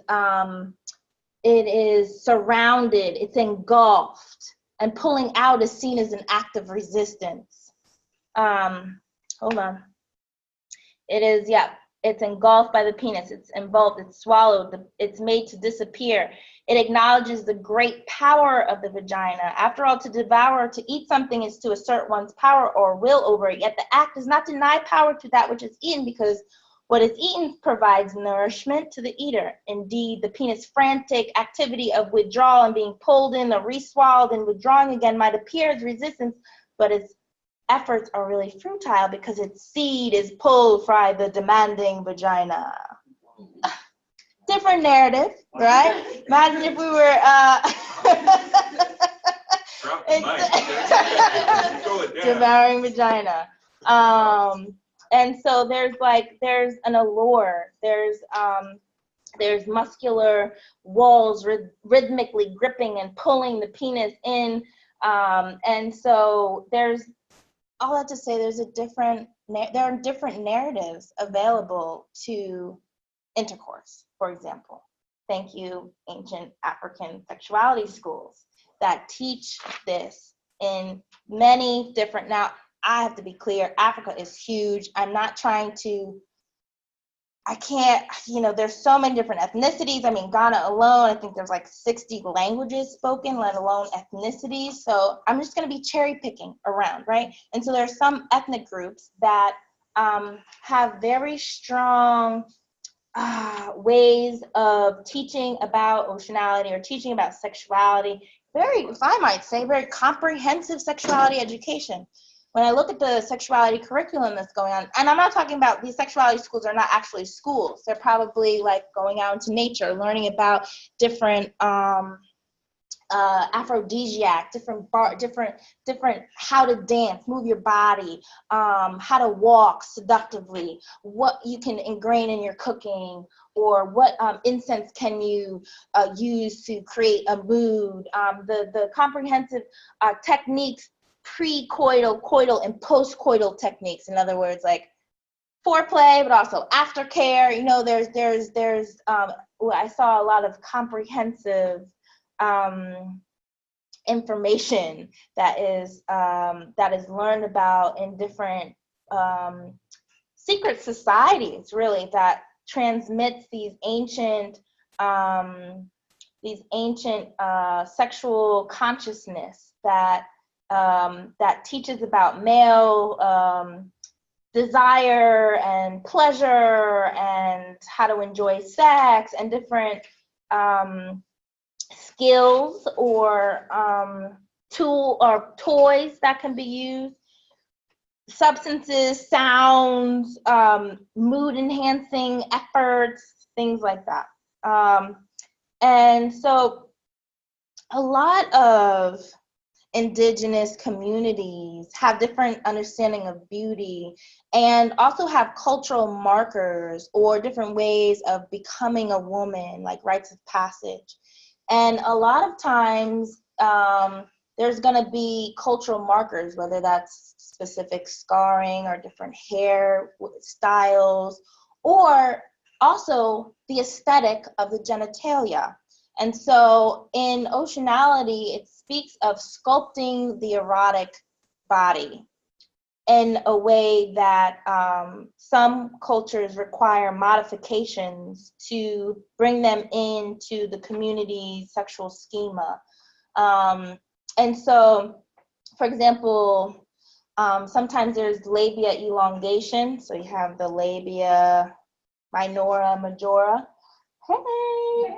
surrounded. It's engulfed. And pulling out is seen as an act of resistance. Hold on. It's engulfed by the penis. It's involved. It's swallowed. It's made to disappear. It acknowledges the great power of the vagina. After all, to devour or to eat something is to assert one's power or will over it. Yet the act does not deny power to that which is eaten, because what is eaten provides nourishment to the eater. Indeed, the penis' frantic activity of withdrawal and being pulled in or re-swallowed and withdrawing again might appear as resistance, but its efforts are really futile because its seed is pulled from the demanding vagina. Different narrative, right? Imagine if we were devouring vagina. And so there's an allure. There's muscular walls rhythmically gripping and pulling the penis in. And so there's all that to say there are different narratives available to intercourse, for example. Thank you, ancient African sexuality schools that teach this in many different, now I have to be clear, Africa is huge. I'm not trying to, there's so many different ethnicities. I mean, Ghana alone, I think there's like 60 languages spoken, let alone ethnicities. So I'm just going to be cherry picking around, right? And so there's some ethnic groups that have very strong ways of teaching about oceanality or teaching about sexuality. If I might say, very comprehensive sexuality education. When I look at the sexuality curriculum that's going on, and I'm not talking about, these sexuality schools are not actually schools. They're probably like going out into nature, learning about different aphrodisiac, different how to dance, move your body, how to walk seductively, what you can ingrain in your cooking, or what incense can you use to create a mood, the comprehensive techniques, pre-coital, coital, and post-coital techniques. In other words, like foreplay, but also aftercare. I saw a lot of comprehensive information that is learned about in different secret societies, really, that transmits these ancient sexual consciousness that teaches about male desire and pleasure and how to enjoy sex and different skills or toys that can be used, substances, sounds, mood enhancing efforts, things like that. And so a lot of indigenous communities have different understanding of beauty and also have cultural markers or different ways of becoming a woman, like rites of passage. And a lot of times there's going to be cultural markers, whether that's specific scarring or different hair styles, or also the aesthetic of the genitalia. And so in Osunality, it speaks of sculpting the erotic body in a way that some cultures require modifications to bring them into the community's sexual schema. And so, for example, sometimes there's labia elongation. So you have the labia minora majora. Hey.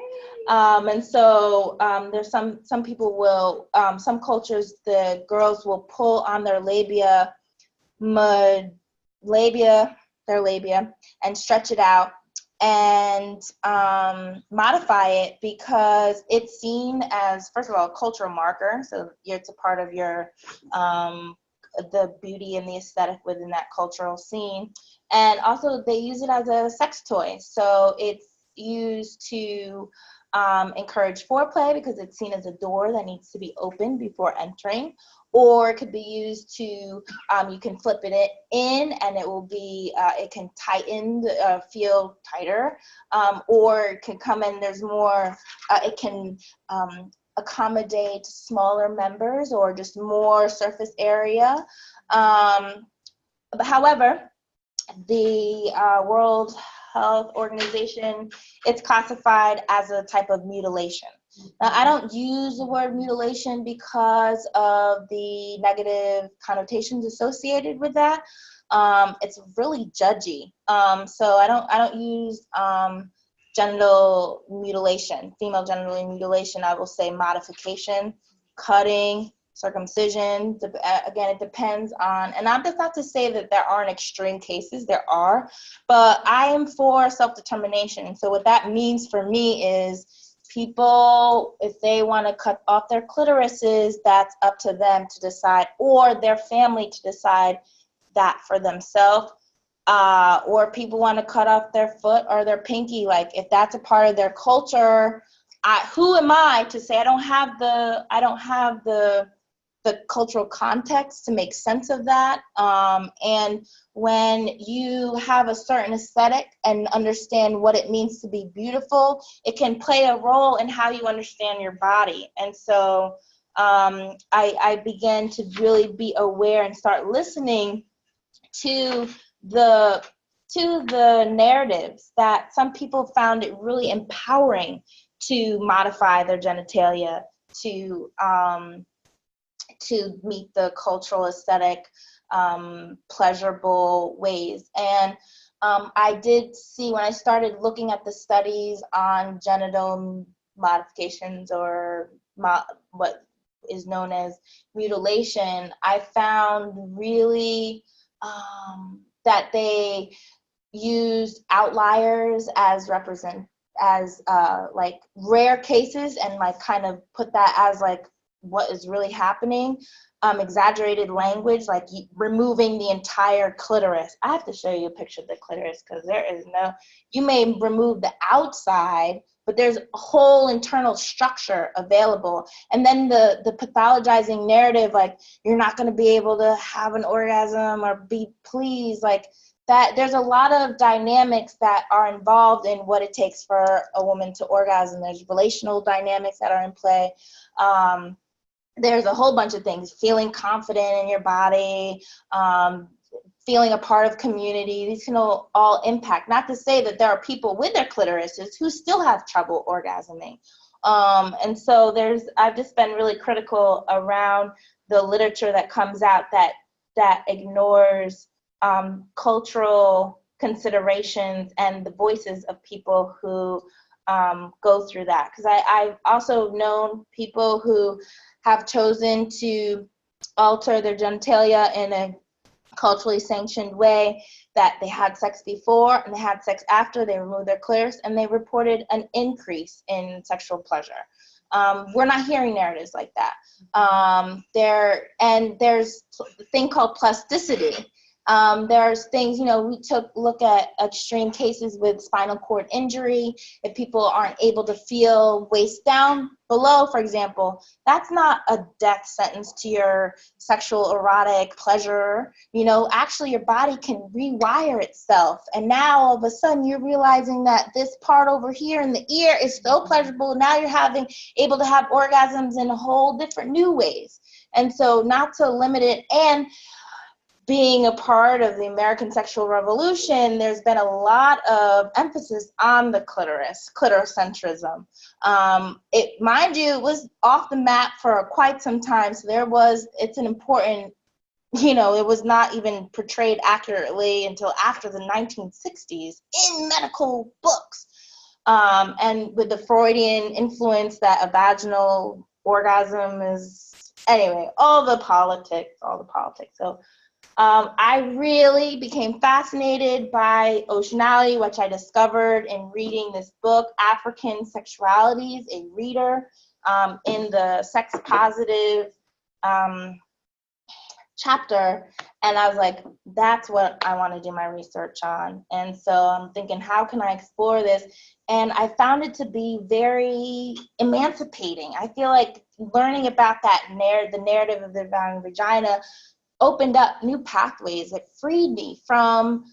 And so there's some people will, some cultures, the girls will pull on their labia, their labia, and stretch it out and modify it because it's seen as, first of all, a cultural marker. So it's a part of your, the beauty and the aesthetic within that cultural scene. And also they use it as a sex toy. So it's used to encourage foreplay because it's seen as a door that needs to be opened before entering, or it could be used to, you can flip it in and it will be, it can tighten, feel tighter, or it can come in, there's more, it can accommodate smaller members or just more surface area. But however, the World Health Organization, it's classified as a type of mutilation. Now, I don't use the word mutilation because of the negative connotations associated with that. It's really judgy. So I don't use genital mutilation, female genital mutilation. I will say modification, cutting, circumcision. Again, it depends on, and that's not to say that there aren't extreme cases, there are, but I am for self-determination. So what that means for me is people, if they want to cut off their clitorises, that's up to them to decide, or their family to decide that for themselves. Or people want to cut off their foot or their pinky, like if that's a part of their culture, who am I to say I don't have the cultural context to make sense of that. And when you have a certain aesthetic and understand what it means to be beautiful, it can play a role in how you understand your body. And so I began to really be aware and start listening to the narratives that some people found it really empowering to modify their genitalia to meet the cultural aesthetic pleasurable ways. And I did see, when I started looking at the studies on genital modifications or what is known as mutilation, I found really that they used outliers as like rare cases and like kind of put that as like what is really happening. Exaggerated language, like removing the entire clitoris. I have to show you a picture of the clitoris because there is no, you may remove the outside, but there's a whole internal structure available. And then the pathologizing narrative, like you're not going to be able to have an orgasm or be pleased, like that. There's a lot of dynamics that are involved in what it takes for a woman to orgasm. There's relational dynamics that are in play. There's a whole bunch of things, feeling confident in your body, feeling a part of community. These can all impact. Not to say that there are people with their clitorises who still have trouble orgasming. And so I've just been really critical around the literature that comes out that ignores cultural considerations and the voices of people who go through that. Because I've also known people who have chosen to alter their genitalia in a culturally sanctioned way, that they had sex before and they had sex after, they removed their clitoris, and they reported an increase in sexual pleasure. We're not hearing narratives like that. There's a thing called plasticity. There's things, we took a look at extreme cases with spinal cord injury. If people aren't able to feel waist down below, for example, that's not a death sentence to your sexual erotic pleasure. Actually your body can rewire itself. And now all of a sudden you're realizing that this part over here in the ear is so pleasurable. Now you're able to have orgasms in a whole different new ways. And so not to limit it, and being a part of the American sexual revolution, there's been a lot of emphasis on the clitoris, clitoricentrism. Mind you, it was off the map for quite some time. So it's an important, it was not even portrayed accurately until after the 1960s in medical books. And with the Freudian influence that a vaginal orgasm is, anyway, all the politics. So I really became fascinated by Osunality, which I discovered in reading this book, African Sexualities, a Reader, in the sex positive chapter. And I was like, that's what I want to do my research on. And so I'm thinking, how can I explore this? And I found it to be very emancipating. I feel like learning about the narrative of the vagina opened up new pathways. It freed me from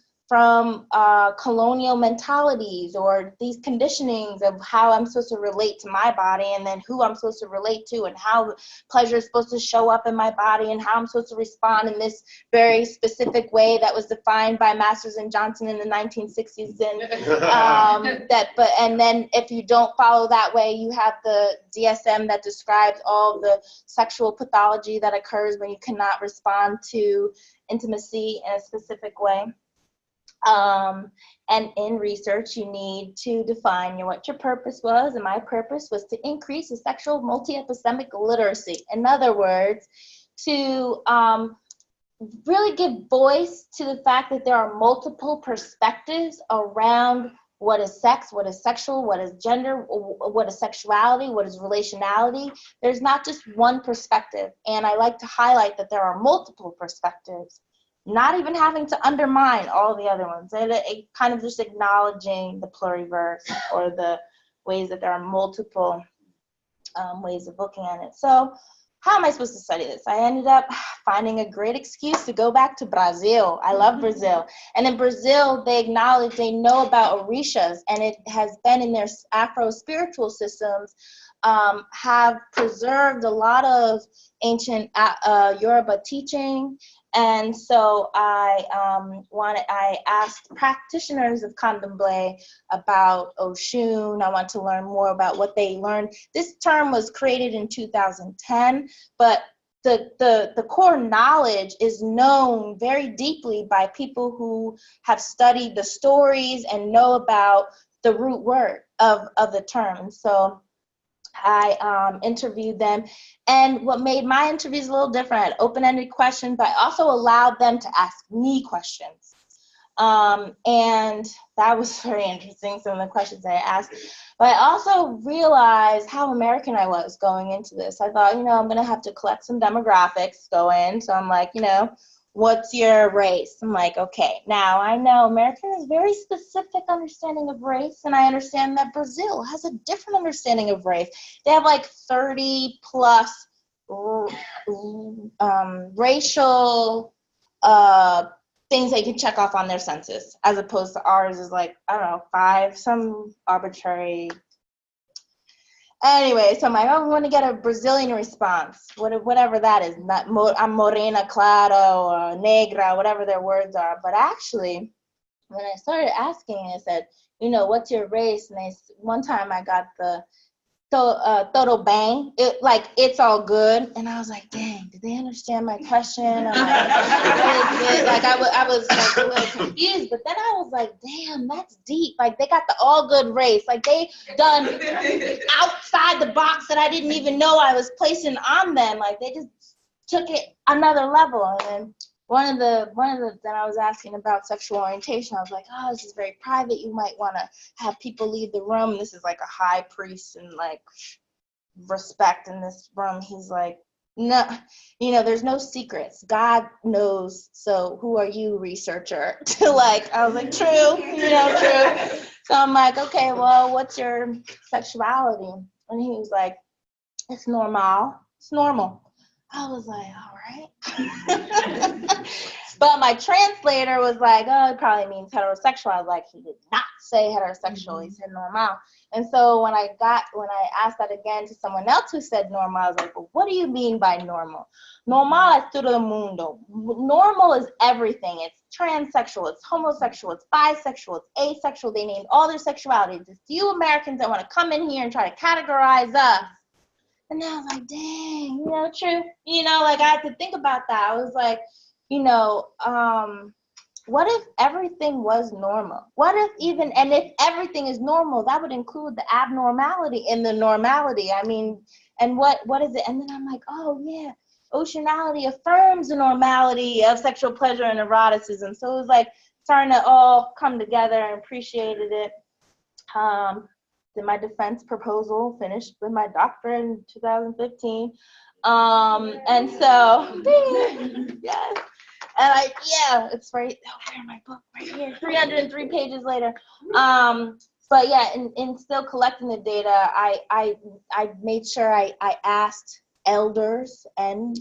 colonial mentalities or these conditionings of how I'm supposed to relate to my body, and then who I'm supposed to relate to, and how pleasure is supposed to show up in my body, and how I'm supposed to respond in this very specific way that was defined by Masters and Johnson in the 1960s. And then if you don't follow that way, you have the DSM that describes all the sexual pathology that occurs when you cannot respond to intimacy in a specific way. And in research, you need to define what your purpose was, and my purpose was to increase the sexual multi-epistemic literacy. In other words, to really give voice to the fact that there are multiple perspectives around what is sex, what is sexual, what is gender, what is sexuality, what is relationality. There's not just one perspective, and I like to highlight that there are multiple perspectives. Not even having to undermine all the other ones. It kind of just acknowledging the pluriverse, or the ways that there are multiple ways of looking at it. So how am I supposed to study this? I ended up finding a great excuse to go back to Brazil. I love Brazil. And in Brazil, they know about orishas, and it has been in their Afro-spiritual systems, have preserved a lot of ancient Yoruba teaching. And so I asked practitioners of Candomblé about Oshun. I want to learn more about what they learned. This term was created in 2010, but the core knowledge is known very deeply by people who have studied the stories and know about the root word of the term. And so I interviewed them, and what made my interviews a little different, I had open-ended questions, but I also allowed them to ask me questions. And that was very interesting, some of the questions I asked. But I also realized how American I was going into this. I thought, I'm going to have to collect some demographics, go in. So I'm like, what's your race? I'm like, okay, now I know America has a very specific understanding of race, and I understand that Brazil has a different understanding of race. They have like 30 plus racial things they can check off on their census, as opposed to ours is like, I don't know, 5, some arbitrary. Anyway, so I'm like, I want to get a Brazilian response, whatever that is. I'm morena, claro, or negra, whatever their words are. But actually, when I started asking, I said, what's your race? And one time I got the todo bem, it's all good. And I was like, dang, did they understand my question? I'm like, what is it? Like I was like a little confused, but then I was like, damn, that's deep. Like they got the all good race. Like they done outside the box that I didn't even know I was placing on them. Like they just took it another level. And then one of the that I was asking about sexual orientation, I was like, oh, this is very private. You might want to have people leave the room. This is like a high priest and like respect in this room. He's like, no, there's no secrets. God knows. So who are you, researcher? To I was like, true, true. So I'm like, okay, well, what's your sexuality? And he was like, it's normal. It's normal. I was like, all right. But my translator was like, oh, it probably means heterosexual. I was like, he did not say heterosexual. He said normal. And so when I asked that again to someone else who said normal, I was like, well, what do you mean by normal? Normal es todo el mundo. Normal is everything. It's transsexual, it's homosexual, it's bisexual, it's asexual. They named all their sexualities. It's you Americans that want to come in here and try to categorize us. And I was like, dang, true. I had to think about that. I was like, what if everything was normal? What if if everything is normal, that would include the abnormality in the normality. I mean, and what is it? And then I'm like, oh yeah, Osunality affirms the normality of sexual pleasure and eroticism. So it was starting to all come together, and appreciated it. Did my defense proposal, finished with my doctorate in 2015. And so, yes. And it's right over in my book right here, 303 pages later. But yeah, in still collecting the data, I made sure I asked elders and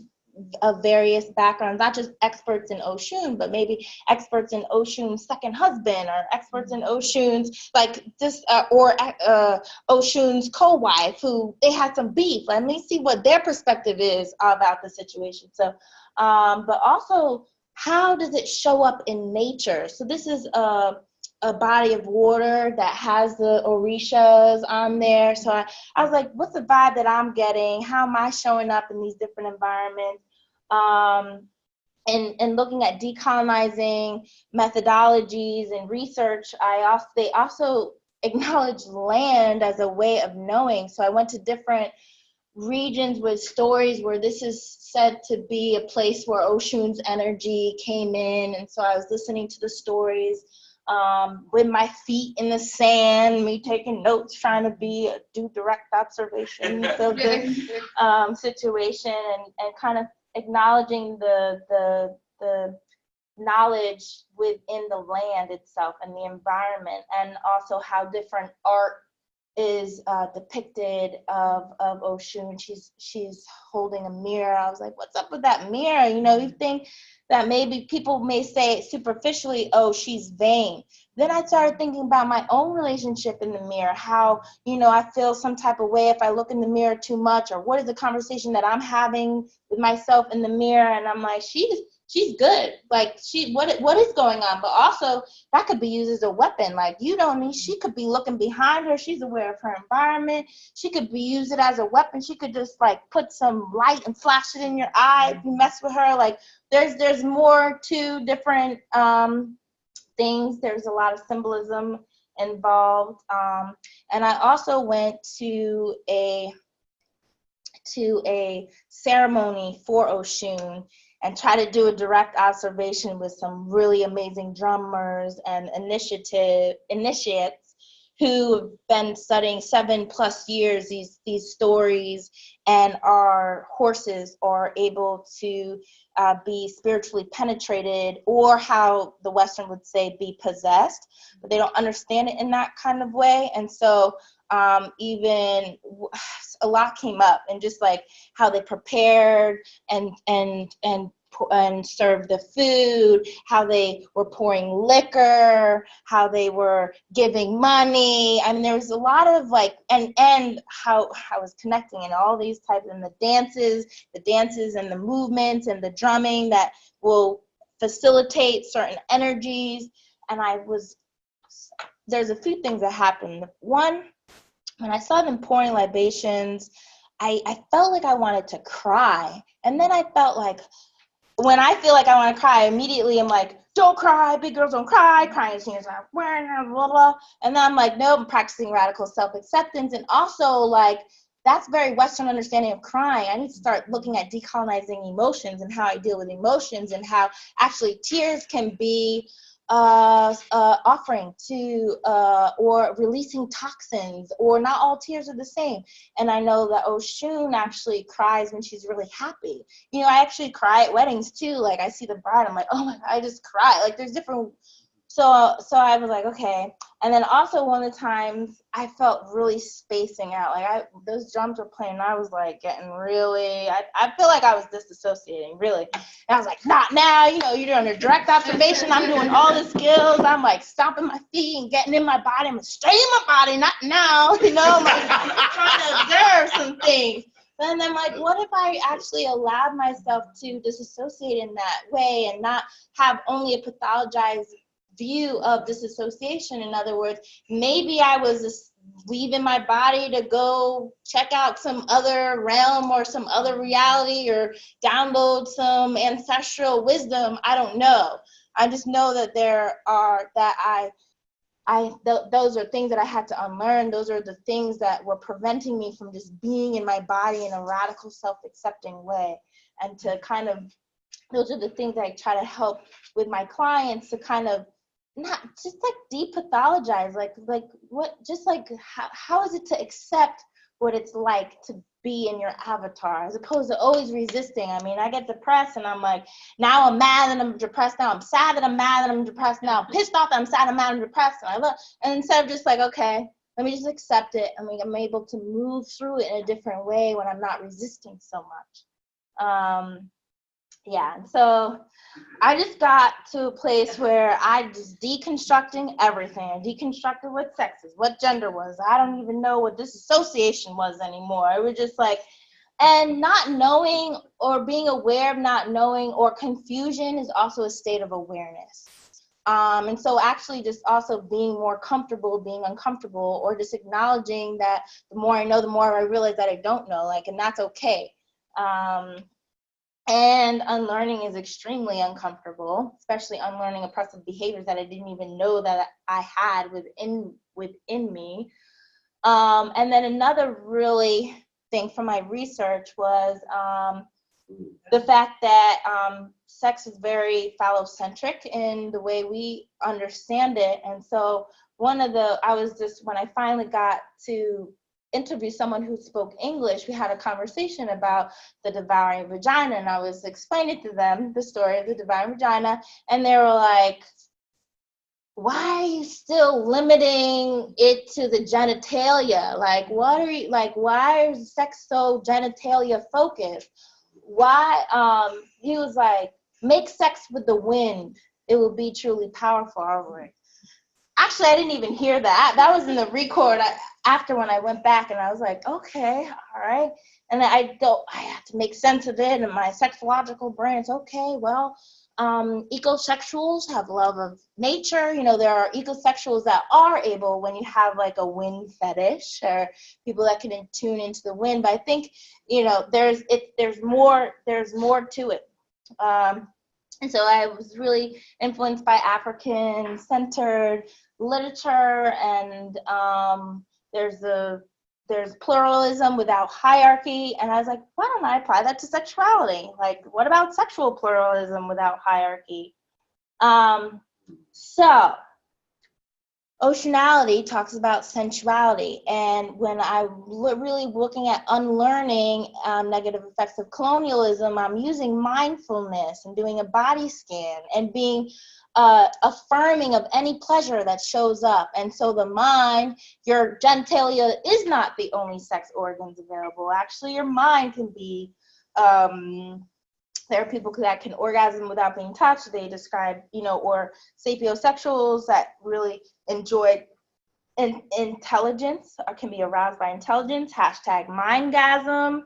of various backgrounds, not just experts in Oshun, but maybe experts in Oshun's second husband, or experts in Oshun's or Oshun's co-wife, who they had some beef. Let me see what their perspective is about the situation. So, but also, how does it show up in nature? So this is a body of water that has the orishas on there. So I was like, what's the vibe that I'm getting? How am I showing up in these different environments? And looking at decolonizing methodologies and research, they also acknowledge land as a way of knowing. So I went to different regions with stories where this is said to be a place where Oshun's energy came in. And so I was listening to the stories with my feet in the sand, me taking notes, trying to do direct observation of the situation, and kind of acknowledging the knowledge within the land itself and the environment, and also how different art is depicted of Oshun. She's holding a mirror. I was like, what's up with that mirror? You think that maybe people may say superficially, oh, she's vain. Then I started thinking about my own relationship in the mirror, how, I feel some type of way if I look in the mirror too much, or what is the conversation that I'm having with myself in the mirror. And I'm like, she's good. What is going on? But also that could be used as a weapon. She could be looking behind her. She's aware of her environment. She could be used as a weapon. She could just put some light and flash it in your eye if you mess with her. There's more to different things. There's a lot of symbolism involved. And I also went to a ceremony for Oshun and try to do a direct observation with some really amazing drummers and initiates who have been studying 7+ years these stories, and our horses are able to be spiritually penetrated, or how the Western would say be possessed, but they don't understand it in that kind of way. And so even a lot came up, and just how they prepared and served the food, how they were pouring liquor, how they were giving money. I mean, there was a lot of and how I was connecting in all these types, and the dances and the movements and the drumming that will facilitate certain energies. And there's a few things that happened. One, when I saw them pouring libations, I felt like I wanted to cry. And then I felt when I feel like I want to cry, immediately I'm like, don't cry, big girls don't cry, crying is blah, blah, blah. And then I'm like, no, I'm practicing radical self-acceptance. And also that's very Western understanding of crying. I need to start looking at decolonizing emotions and how I deal with emotions, and how actually tears can be offering to or releasing toxins, or not all tears are the same. And I know that Oshun actually cries when she's really happy. You know, I actually cry at weddings too. Like I see the bride, I'm like, oh my God, I just cry. Like there's different. So I was like, okay. And then also one of the times I felt really spacing out. Like those drums were playing, and I was like getting really, I feel like I was disassociating, really. And I was like, not now, you know, you're under direct observation. I'm doing all the skills. I'm like stomping my feet and getting in my body. I'm straight in my body, not now, you know, I'm like trying to observe some things. And I'm like, what if I actually allowed myself to disassociate in that way and not have only a pathologized view of disassociation? In other words, maybe I was just leaving my body to go check out some other realm or some other reality or download some ancestral wisdom. I don't know. I just know that those are things that I had to unlearn. Those are the things that were preventing me from just being in my body in a radical self-accepting way. And to kind of, those are the things that I try to help with my clients to kind of not just like depathologize, like what, just like how is it to accept what it's like to be in your avatar, as opposed to always resisting. I mean, I get depressed and I'm like, now I'm mad and I'm depressed, now I'm sad that I'm mad and I'm depressed, now I'm pissed off that I'm sad, I'm mad, I'm depressed, and instead of just like, okay, let me just accept it. I mean, I'm able to move through it in a different way when I'm not resisting so much. Yeah, and so I just got to a place where I just deconstructing everything. I deconstructed what sex is, what gender was. I don't even know what disassociation was anymore. It was just like, and not knowing or being aware of not knowing, or confusion is also a state of awareness. And so actually just also being more comfortable being uncomfortable, or just acknowledging that the more I know, the more I realize that I don't know, like, and that's okay. And unlearning is extremely uncomfortable, especially unlearning oppressive behaviors that I didn't even know that I had within me. And then another really thing from my research was the fact that sex is very phallocentric in the way we understand it. And so when I finally got to interview someone who spoke English, we had a conversation about the devouring vagina, and I was explaining to them the story of the devouring vagina, and they were like, why are you still limiting it to the genitalia? Like, why is sex so genitalia focused? Why, he was like, make sex with the wind. It will be truly powerful. Actually, I didn't even hear that. That was in the record after when I went back, and I was like, okay, all right. And I had to make sense of it, and my sexological brain is okay, well, ecosexuals have love of nature. You know, there are ecosexuals that are able, when you have like a wind fetish, or people that can tune into the wind. But I think, you know, there's more to it. And so I was really influenced by African-centered literature, and there's pluralism without hierarchy, and I was like, why don't I apply that to sexuality? Like, what about sexual pluralism without hierarchy? So Osunality talks about sensuality, and when I'm really looking at unlearning negative effects of colonialism, I'm using mindfulness and doing a body scan and being affirming of any pleasure that shows up. And so the mind, your genitalia is not the only sex organs available. Actually, your mind can be, there are people that can orgasm without being touched. They describe, you know, or sapiosexuals that really enjoy intelligence, or can be aroused by intelligence, #mindgasm.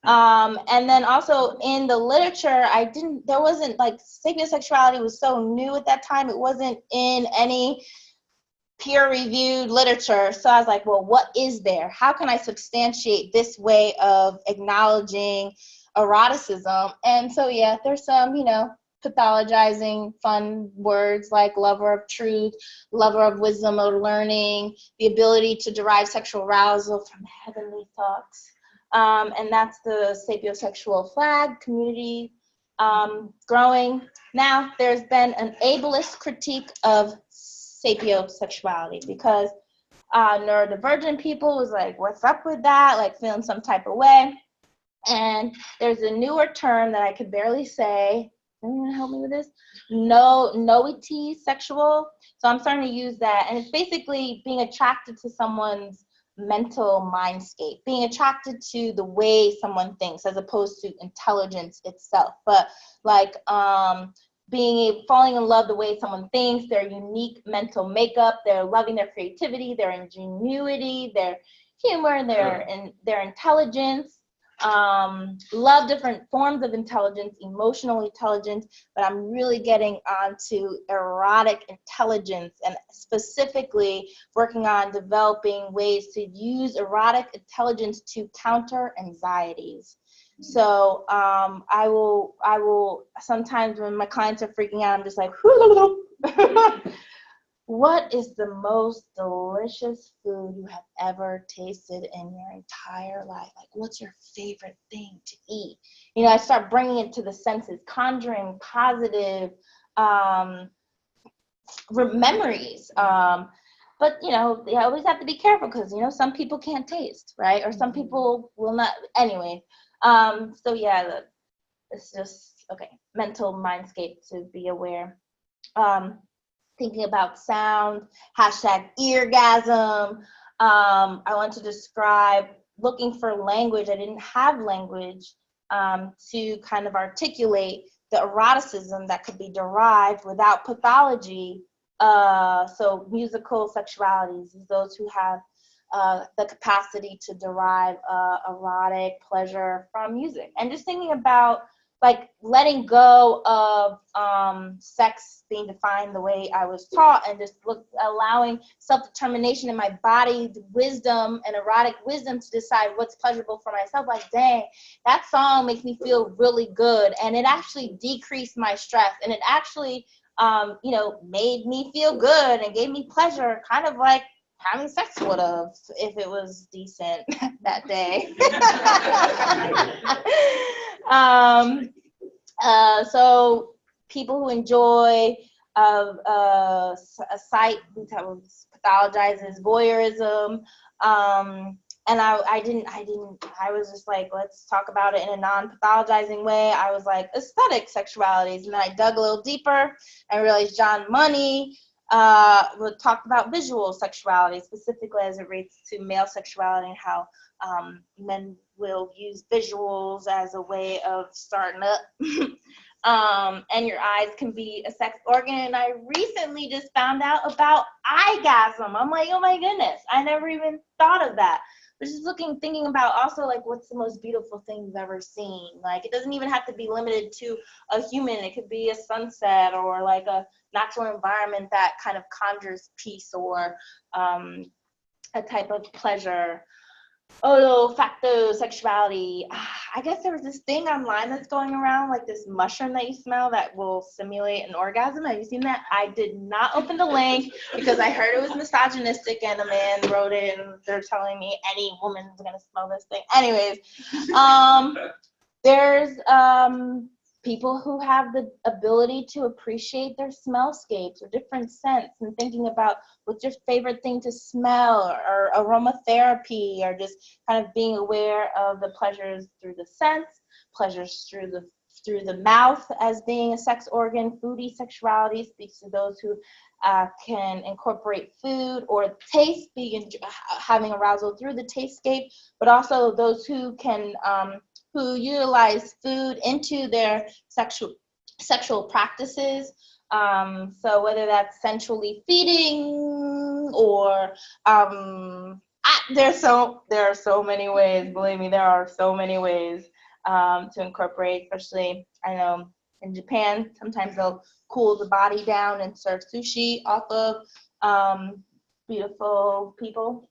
And then also in the literature, there wasn't, like, sapiosexuality was so new at that time, it wasn't in any peer-reviewed literature. So I was like, well, what is there? How can I substantiate this way of acknowledging eroticism? And so, yeah, there's some, you know, pathologizing fun words like lover of truth, lover of wisdom or learning, the ability to derive sexual arousal from heavenly thoughts. And that's the sapiosexual flag, community growing. Now, there's been an ableist critique of sapiosexuality because neurodivergent people was like, what's up with that? Like feeling some type of way. And there's a newer term that I could barely say. Anyone help me with this? Noity sexual. So I'm starting to use that. And it's basically being attracted to someone's mental mindscape, being attracted to the way someone thinks as opposed to intelligence itself. But like falling in love the way someone thinks, their unique mental makeup, their loving their creativity, their ingenuity, their humor, their intelligence. Love different forms of intelligence, emotional intelligence, but I'm really getting onto erotic intelligence and specifically working on developing ways to use erotic intelligence to counter anxieties. So I will sometimes when my clients are freaking out, I'm just like, what is the most delicious food you have ever tasted in your entire life? Like, what's your favorite thing to eat? You know, I start bringing it to the senses, conjuring positive memories. But, you know, you always have to be careful because, you know, some people can't taste, right? Or some people will not. Anyway, so yeah, it's just, okay, mental mindscape to be aware. Thinking about sound, hashtag eargasm. I want to describe looking for language. I didn't have language to kind of articulate the eroticism that could be derived without pathology. So musical sexualities, those who have the capacity to derive erotic pleasure from music. And just thinking about like letting go of sex being defined the way I was taught and just allowing self-determination in my body, wisdom and erotic wisdom to decide what's pleasurable for myself. Like, dang, that song makes me feel really good. And it actually decreased my stress. And it actually, you know, made me feel good and gave me pleasure, kind of like having sex would have if it was decent that day. So people who enjoy a site that pathologizes voyeurism, and I was just like, let's talk about it in a non-pathologizing way. I was like, aesthetic sexualities, and then I dug a little deeper and realized John Money talked about visual sexuality, specifically as it relates to male sexuality and how men will use visuals as a way of starting up. And your eyes can be a sex organ. And I recently just found out about eyegasm. I'm like, oh my goodness, I never even thought of that. But just thinking about also like what's the most beautiful thing you've ever seen. Like it doesn't even have to be limited to a human. It could be a sunset or like a natural environment that kind of conjures peace or a type of pleasure. Olfacto sexuality. I guess there was this thing online that's going around, like this mushroom that you smell that will simulate an orgasm. Have you seen that? I did not open the link because I heard it was misogynistic and a man wrote it and they're telling me any woman's gonna smell this thing. Anyways, there's people who have the ability to appreciate their smellscapes or different scents and thinking about what's your favorite thing to smell or aromatherapy or just kind of being aware of the pleasures through the sense, pleasures through the mouth as being a sex organ. Foodie sexuality speaks to those who can incorporate food or taste, having arousal through the tastscape, but also those who can who utilize food into their sexual practices. So whether that's sensually feeding or there are so many ways. Believe me, there are so many ways to incorporate. Especially, I know in Japan, sometimes they'll cool the body down and serve sushi off of beautiful people.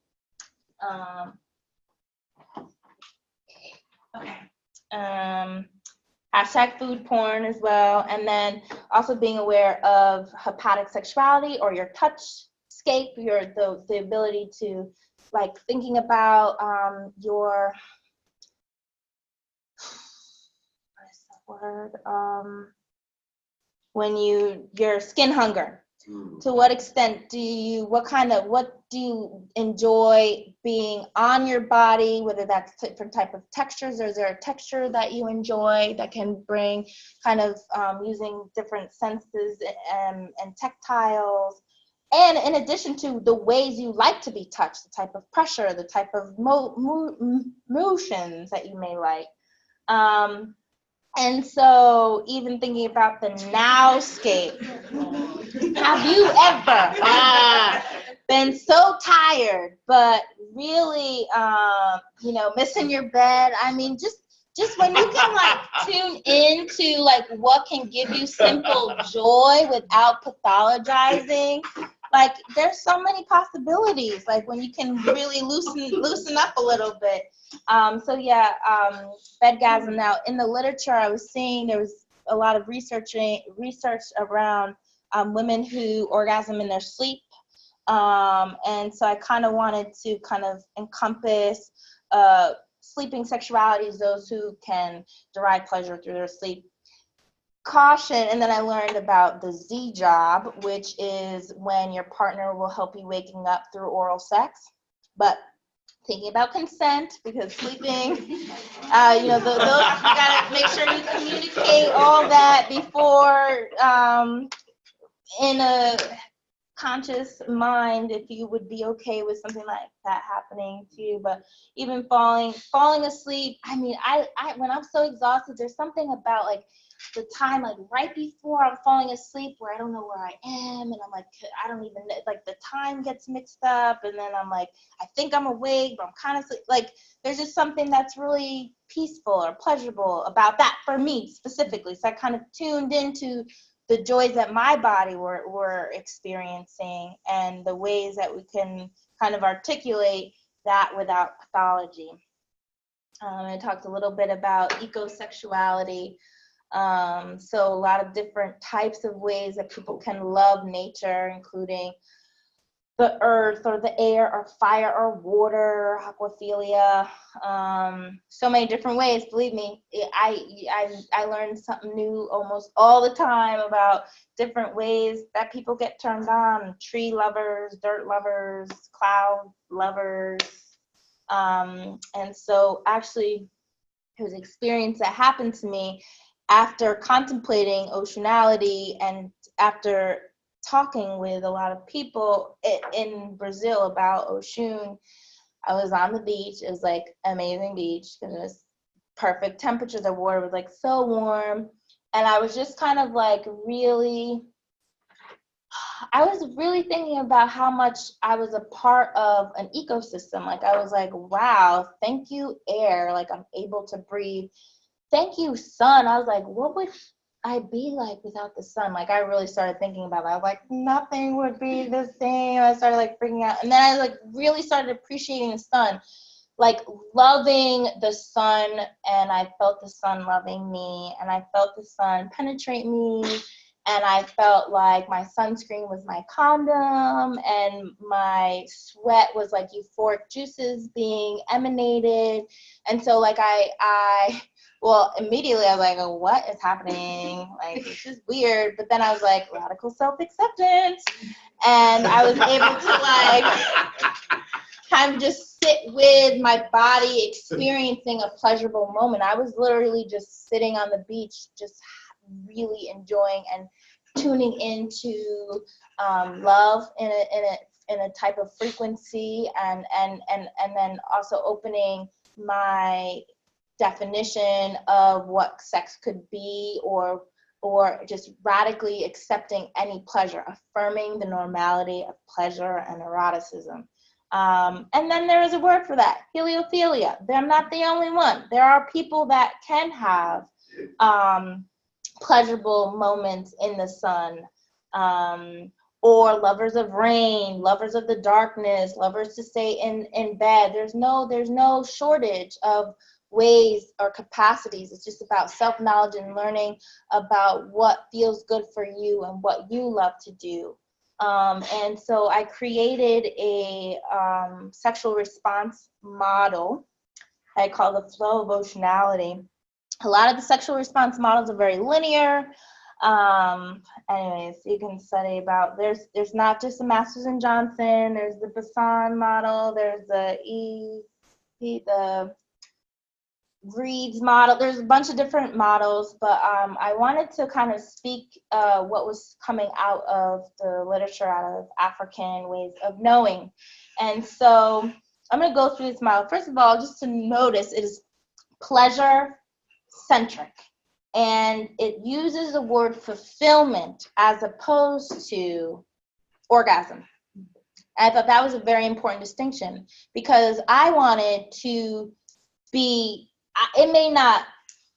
Okay. Hashtag food porn as well, and then also being aware of hepatic sexuality or your touchscape, the ability to like thinking about your word? When your skin hunger. To what extent do you, what do you enjoy being on your body, whether that's different type of textures, or is there a texture that you enjoy that can bring kind of using different senses and tactiles? And in addition to the ways you like to be touched, the type of pressure, the type of motions that you may like. And so even thinking about the nowscape, have you ever been so tired, but really, missing your bed? I mean, just when you can like tune into like what can give you simple joy without pathologizing. Like there's so many possibilities, like when you can really loosen up a little bit. Bedgasm. Now in the literature I was seeing there was a lot of research around women who orgasm in their sleep. And so I kind of wanted to kind of encompass sleeping sexualities, those who can derive pleasure through their sleep. Caution, and then I learned about the Z job, which is when your partner will help you waking up through oral sex, but thinking about consent, because sleeping, you gotta make sure you communicate all that before, in a conscious mind, if you would be okay with something like that happening to you. But even falling asleep, I mean, I when I'm so exhausted, there's something about like the time like right before I'm falling asleep where I don't know where I am, and I'm like, I don't even know, like the time gets mixed up, and then I'm like, I think I'm awake, but I'm kind of like, there's just something that's really peaceful or pleasurable about that for me specifically. So I kind of tuned into the joys that my body were experiencing and the ways that we can kind of articulate that without pathology. I talked a little bit about ecosexuality. So a lot of different types of ways that people can love nature, including the earth or the air or fire or water, aquaphilia, so many different ways. Believe me, I learn something new almost all the time about different ways that people get turned on. Tree lovers, dirt lovers, cloud lovers. And so actually it was an experience that happened to me after contemplating Osunality and after talking with a lot of people in Brazil about Oshun. I was on the beach. It was like amazing beach because it was perfect temperature. The water was like so warm, and I was just kind of like I was really thinking about how much I was a part of an ecosystem. Like I was like, wow, thank you, air. Like I'm able to breathe. Thank you, sun. I was like, what would I be like without the sun? Like I really started thinking about that. I was like, nothing would be the same. I started like freaking out. And then I like really started appreciating the sun, like loving the sun, and I felt the sun loving me, and I felt the sun penetrate me, and I felt like my sunscreen was my condom, and my sweat was like euphoric juices being emanated. And so like well, immediately I was like, oh, what is happening? Like, this is weird. But then I was like, radical self-acceptance. And I was able to like kind of just sit with my body experiencing a pleasurable moment. I was literally just sitting on the beach, just really enjoying and tuning into love in a type of frequency, and then also opening my definition of what sex could be, or just radically accepting any pleasure, affirming the normality of pleasure and eroticism. And then there is a word for that, heliophilia. I'm not the only one. There are people that can have pleasurable moments in the sun, or lovers of rain, lovers of the darkness, lovers to stay in bed. There's no shortage of ways or capacities. It's just about self-knowledge and learning about what feels good for you and what you love to do. And so I created a sexual response model I call the flow of Osunality. A lot of the sexual response models are very linear. Anyways, you can study about, there's not just the Masters and Johnson, there's the Bassan model, there's the Reed's model, there's a bunch of different models, but I wanted to kind of speak what was coming out of the literature, out of African ways of knowing. And so I'm going to go through this model. First of all, just to notice, it is pleasure-centric, and it uses the word fulfillment as opposed to orgasm. And I thought that was a very important distinction, because I wanted to be, it may not,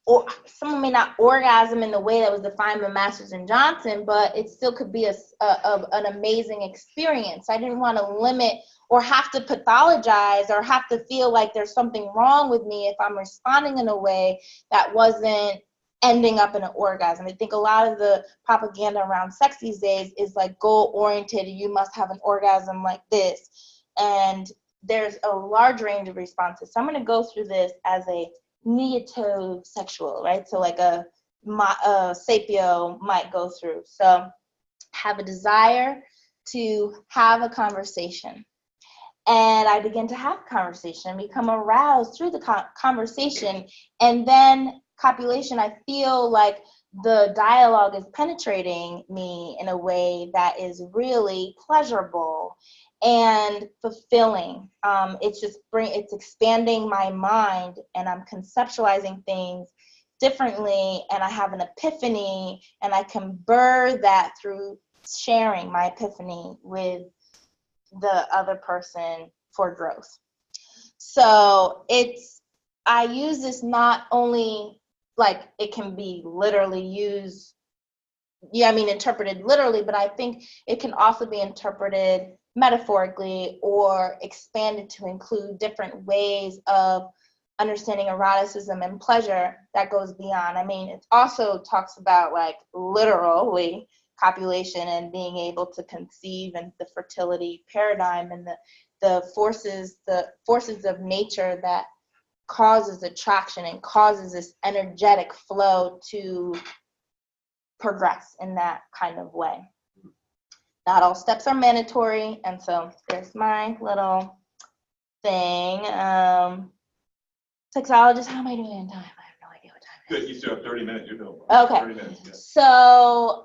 or someone may not orgasm in the way that was defined by Masters and Johnson, but it still could be an amazing experience. I didn't want to limit or have to pathologize or have to feel like there's something wrong with me if I'm responding in a way that wasn't ending up in an orgasm. I think a lot of the propaganda around sex these days is like goal-oriented. You must have an orgasm like this. And there's a large range of responses. So I'm going to go through this as a neotosexual, right? So like a sapio might go through. So have a desire to have a conversation. And I begin to have a conversation, become aroused through the conversation, and then copulation, I feel like the dialogue is penetrating me in a way that is really pleasurable and fulfilling. It's expanding my mind, and I'm conceptualizing things differently, and I have an epiphany, and I can birth that through sharing my epiphany with the other person for growth. So I use this not only like it can be literally used, interpreted literally, but I think it can also be interpreted metaphorically or expanded to include different ways of understanding eroticism and pleasure that goes beyond. It also talks about like literally copulation and being able to conceive, and the fertility paradigm, and the forces of nature that causes attraction and causes this energetic flow to progress in that kind of way. Not all steps are mandatory, and so there's my little thing. Sexologist, how am I doing in time? I have no idea what time it is. Good, you still have 30 minutes. You're doing okay. 30 minutes, yeah. So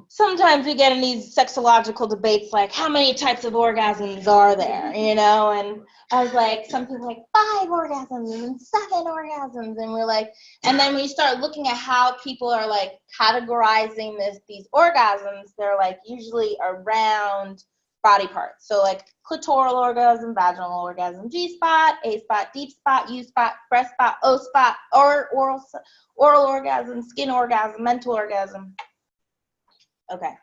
sometimes we get in these sexological debates like, how many types of orgasms are there, and I was like, some people like 5 orgasms and 7 orgasms, and we're like, and then we start looking at how people are like categorizing these orgasms. They're like usually around body parts. So like clitoral orgasm, vaginal orgasm, G-spot, A-spot, deep spot, U-spot, breast spot, O-spot, or oral orgasm, skin orgasm, mental orgasm. Okay.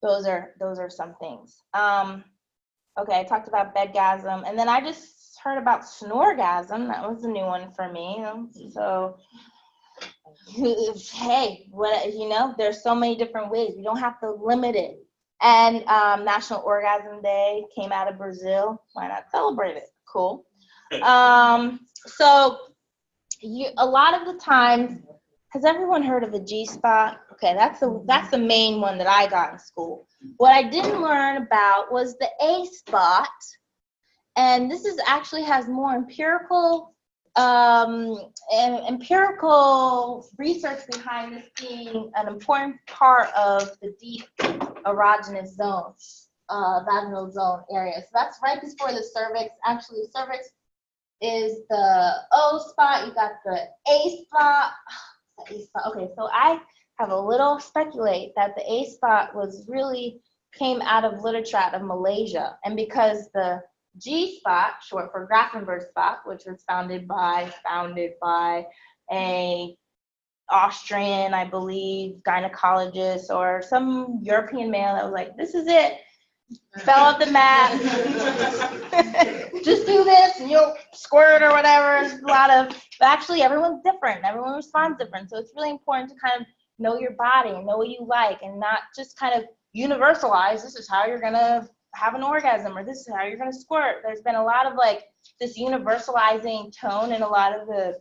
Those are some things. Okay, I talked about bedgasm, and then I just heard about snorgasm. That was a new one for me. So, hey, there's so many different ways. You don't have to limit it. And National Orgasm Day came out of Brazil. Why not celebrate it? Cool. So a lot of the times, has everyone heard of the G-spot? Okay, that's the main one that I got in school. What I didn't learn about was the A-spot, and this actually has more empirical research behind this being an important part of the deep erogenous zone, vaginal zone area. So that's right before the cervix. Actually, the cervix is the O spot. You got the A spot. Okay, so I have a little speculate that the A spot came out of literature out of Malaysia, and because the G spot, short for Grafenberg spot, which was founded by a Austrian, I believe, gynecologist or some European male that was like, this is it, fell off the mat, just do this and you'll squirt or whatever. But actually everyone's different, everyone responds different, so it's really important to kind of know your body and know what you like, and not just kind of universalize, this is how you're gonna have an orgasm, or this is how you're gonna squirt. There's been a lot of like this universalizing tone in a lot of the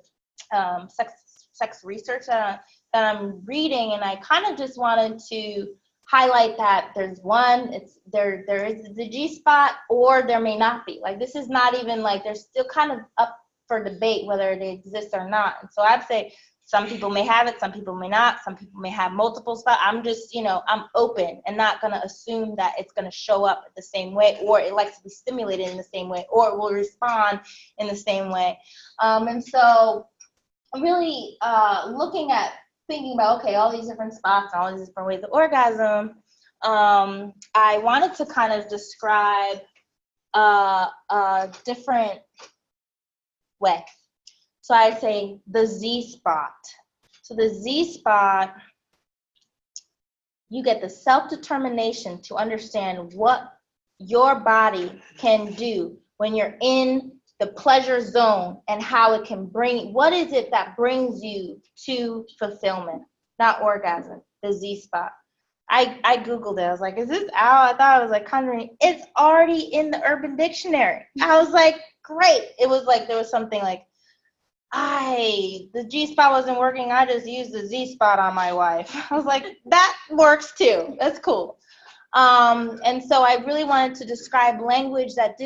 sex research that I'm reading, and I kind of just wanted to highlight that there's one, there is the G spot, or there may not be. Like, this is not even like, there's still kind of up for debate whether it exists or not. And so I'd say some people may have it, some people may not, some people may have multiple spots. I'm just, I'm open and not gonna assume that it's gonna show up the same way, or it likes to be stimulated in the same way, or it will respond in the same way. And so I'm really thinking about, okay, all these different spots, all these different ways of orgasm. I wanted to kind of describe a different way. So I say the Z spot. So the Z spot, you get the self-determination to understand what your body can do when you're in the pleasure zone, and how it can what is it that brings you to fulfillment, not orgasm, the Z spot. I Googled it. I was like, is this out? I thought it was like Conjuring. It's already in the Urban Dictionary. I was like, great. It was like, there was something like, the G spot wasn't working. I just used the Z spot on my wife. I was like, that works too. That's cool. And so I really wanted to describe language that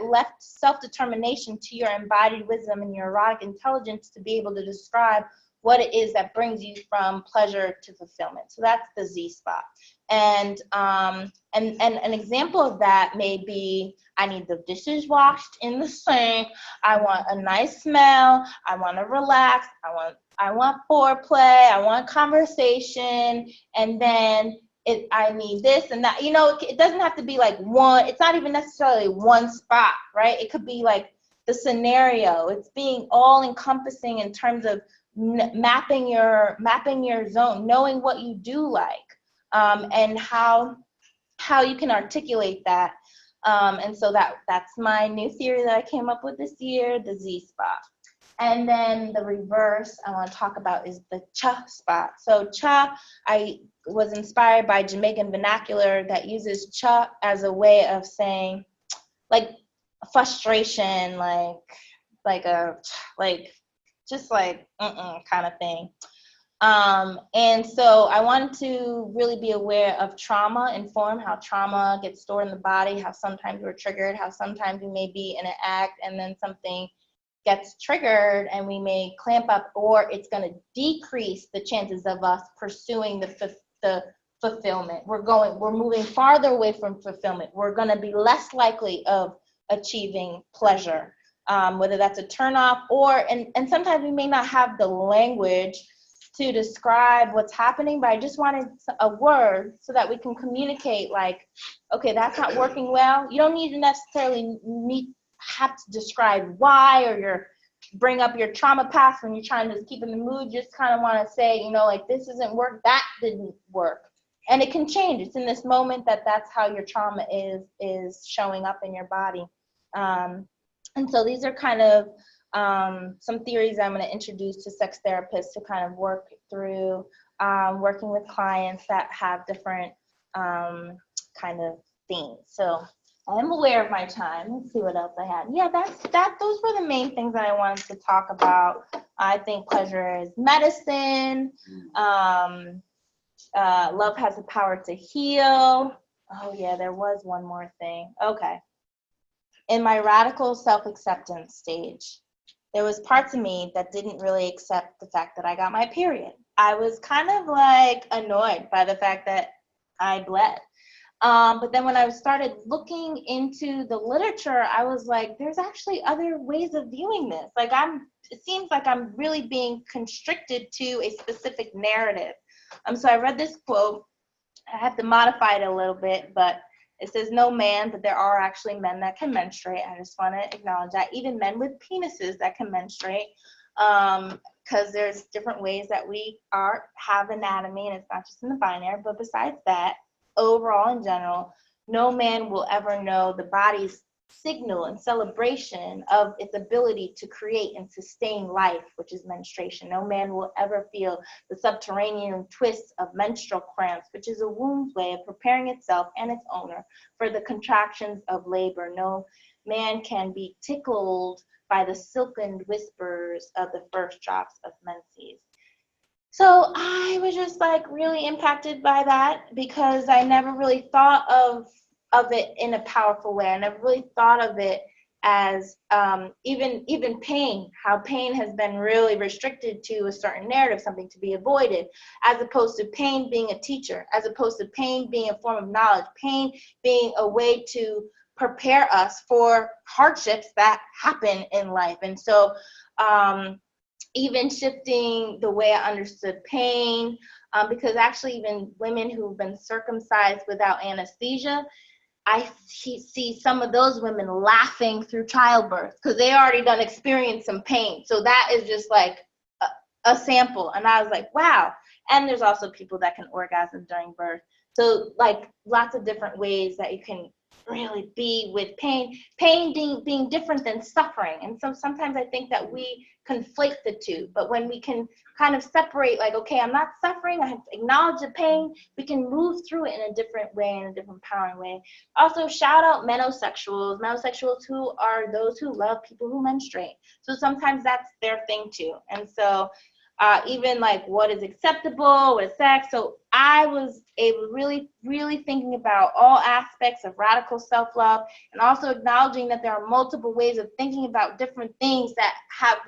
left self-determination to your embodied wisdom and your erotic intelligence to be able to describe what it is that brings you from pleasure to fulfillment. So that's the Z spot. And an example of that may be, I need the dishes washed in the sink. I want a nice smell. I want to relax. I want foreplay. I want conversation. And then I need this and that. It doesn't have to be like one. It's not even necessarily one spot, right? It could be like the scenario. It's being all encompassing in terms of mapping your zone, knowing what you do like, and how you can articulate that. And so that's my new theory that I came up with this year, the Z spot. And then the reverse I want to talk about is the cha spot. So cha, I was inspired by Jamaican vernacular that uses cha as a way of saying, like, frustration, just like kind of thing. And so I wanted to really be aware of trauma, inform how trauma gets stored in the body, how sometimes we're triggered, how sometimes we may be in an act and then something gets triggered and we may clamp up, or it's going to decrease the chances of us pursuing the fulfillment. We're moving farther away from fulfillment. We're going to be less likely of achieving pleasure, whether that's a turnoff and sometimes we may not have the language to describe what's happening, but I just wanted a word so that we can communicate, like, okay, that's not working well. You don't need to necessarily have to describe why, or bring up your trauma past when you're trying to keep in the mood. Just kind of want to say, like, this isn't work, that didn't work. And it can change. It's in this moment that's how your trauma is showing up in your body. And so these are kind of some theories I'm going to introduce to sex therapists to kind of work through working with clients that have different kind of themes. So I'm aware of my time. Let's see what else I had. Yeah, those were the main things that I wanted to talk about. I think pleasure is medicine. Love has the power to heal. Oh yeah, there was one more thing. Okay. In my radical self-acceptance stage, there was parts of me that didn't really accept the fact that I got my period. I was kind of like annoyed by the fact that I bled. But then when I started looking into the literature, I was like, there's actually other ways of viewing this. Like, it seems like I'm really being constricted to a specific narrative. So I read this quote. I have to modify it a little bit, but it says, no man, but there are actually men that can menstruate. I just want to acknowledge that. Even men with penises that can menstruate, because there's different ways that we have anatomy, and it's not just in the binary. But besides that, overall, in general, no man will ever know the body's signal and celebration of its ability to create and sustain life, which is menstruation. No man will ever feel the subterranean twists of menstrual cramps, which is a womb's way of preparing itself and its owner for the contractions of labor. No man can be tickled by the silken whispers of the first drops of menses. So I was just like really impacted by that because I never really thought of it in a powerful way. I never really thought of it as even pain, how pain has been really restricted to a certain narrative, something to be avoided, as opposed to pain being a teacher, as opposed to pain being a form of knowledge, pain being a way to prepare us for hardships that happen in life. And so even shifting the way I understood pain, because actually even women who've been circumcised without anesthesia, I see some of those women laughing through childbirth because they already done experienced some pain. So that is just like a sample. And I was like, wow. And there's also people that can orgasm during birth. So like lots of different ways that you can really be with pain being different than suffering. And so sometimes I think that we conflate the two, but when we can kind of separate, like, okay, I'm not suffering, I have to acknowledge the pain, we can move through it in a different way, in a different empowering way. Also, shout out menosexuals who are those who love people who menstruate. So sometimes that's their thing too. And so even like what is acceptable with sex. So I was really thinking about all aspects of radical self-love and also acknowledging that there are multiple ways of thinking about different things that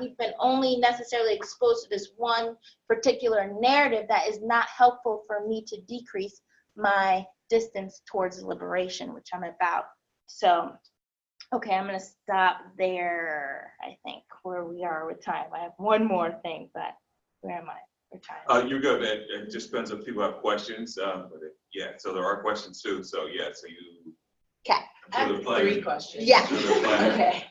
we've been only necessarily exposed to this one particular narrative that is not helpful for me to decrease my distance towards liberation, which I'm about. So, okay, I'm going to stop there, I think, where we are with time. I have one more thing, but where am I? You're good. It just depends if people have questions. Yeah, so there are questions too. So yeah, so you. Okay. I have 3 questions. Yeah. Okay.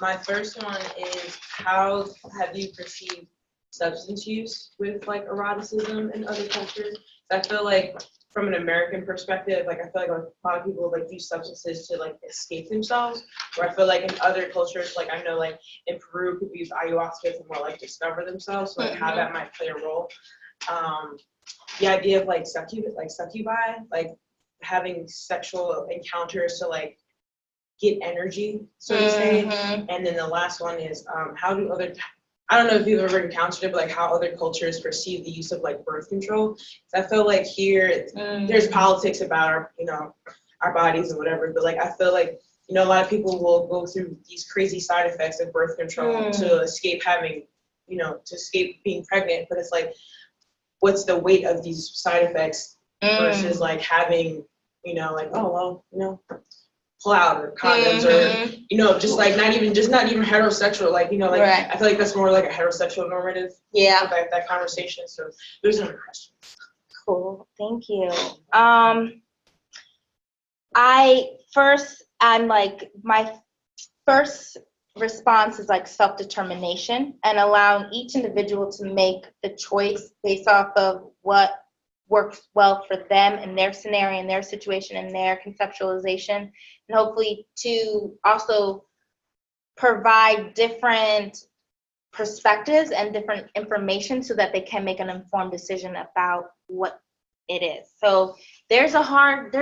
My first one is, how have you perceived substance use with like eroticism in other cultures? I feel like from an American perspective, like I feel like a lot of people like use substances to like escape themselves. Where I feel like in other cultures, like I know like in Peru, people use ayahuasca to more like discover themselves. So like how that might play a role. The idea of like succubi, like having sexual encounters to like get energy, so to say. And then the last one is how do I don't know if you've ever encountered it, but like how other cultures perceive the use of like birth control. I feel like here there's politics about our bodies and whatever, but like I feel like a lot of people will go through these crazy side effects of birth control to escape having, to escape being pregnant. But it's like, what's the weight of these side effects versus like having, like, oh well, pull out or condoms or just like not even heterosexual, like like right. I feel like that's more like a heterosexual normative that conversation. So there's another question. Cool, thank you. I'm like, my first response is like self-determination and allowing each individual to make the choice based off of what works well for them and their scenario and their situation and their conceptualization, and hopefully to also provide different perspectives and different information so that they can make an informed decision about what it is. So there's hard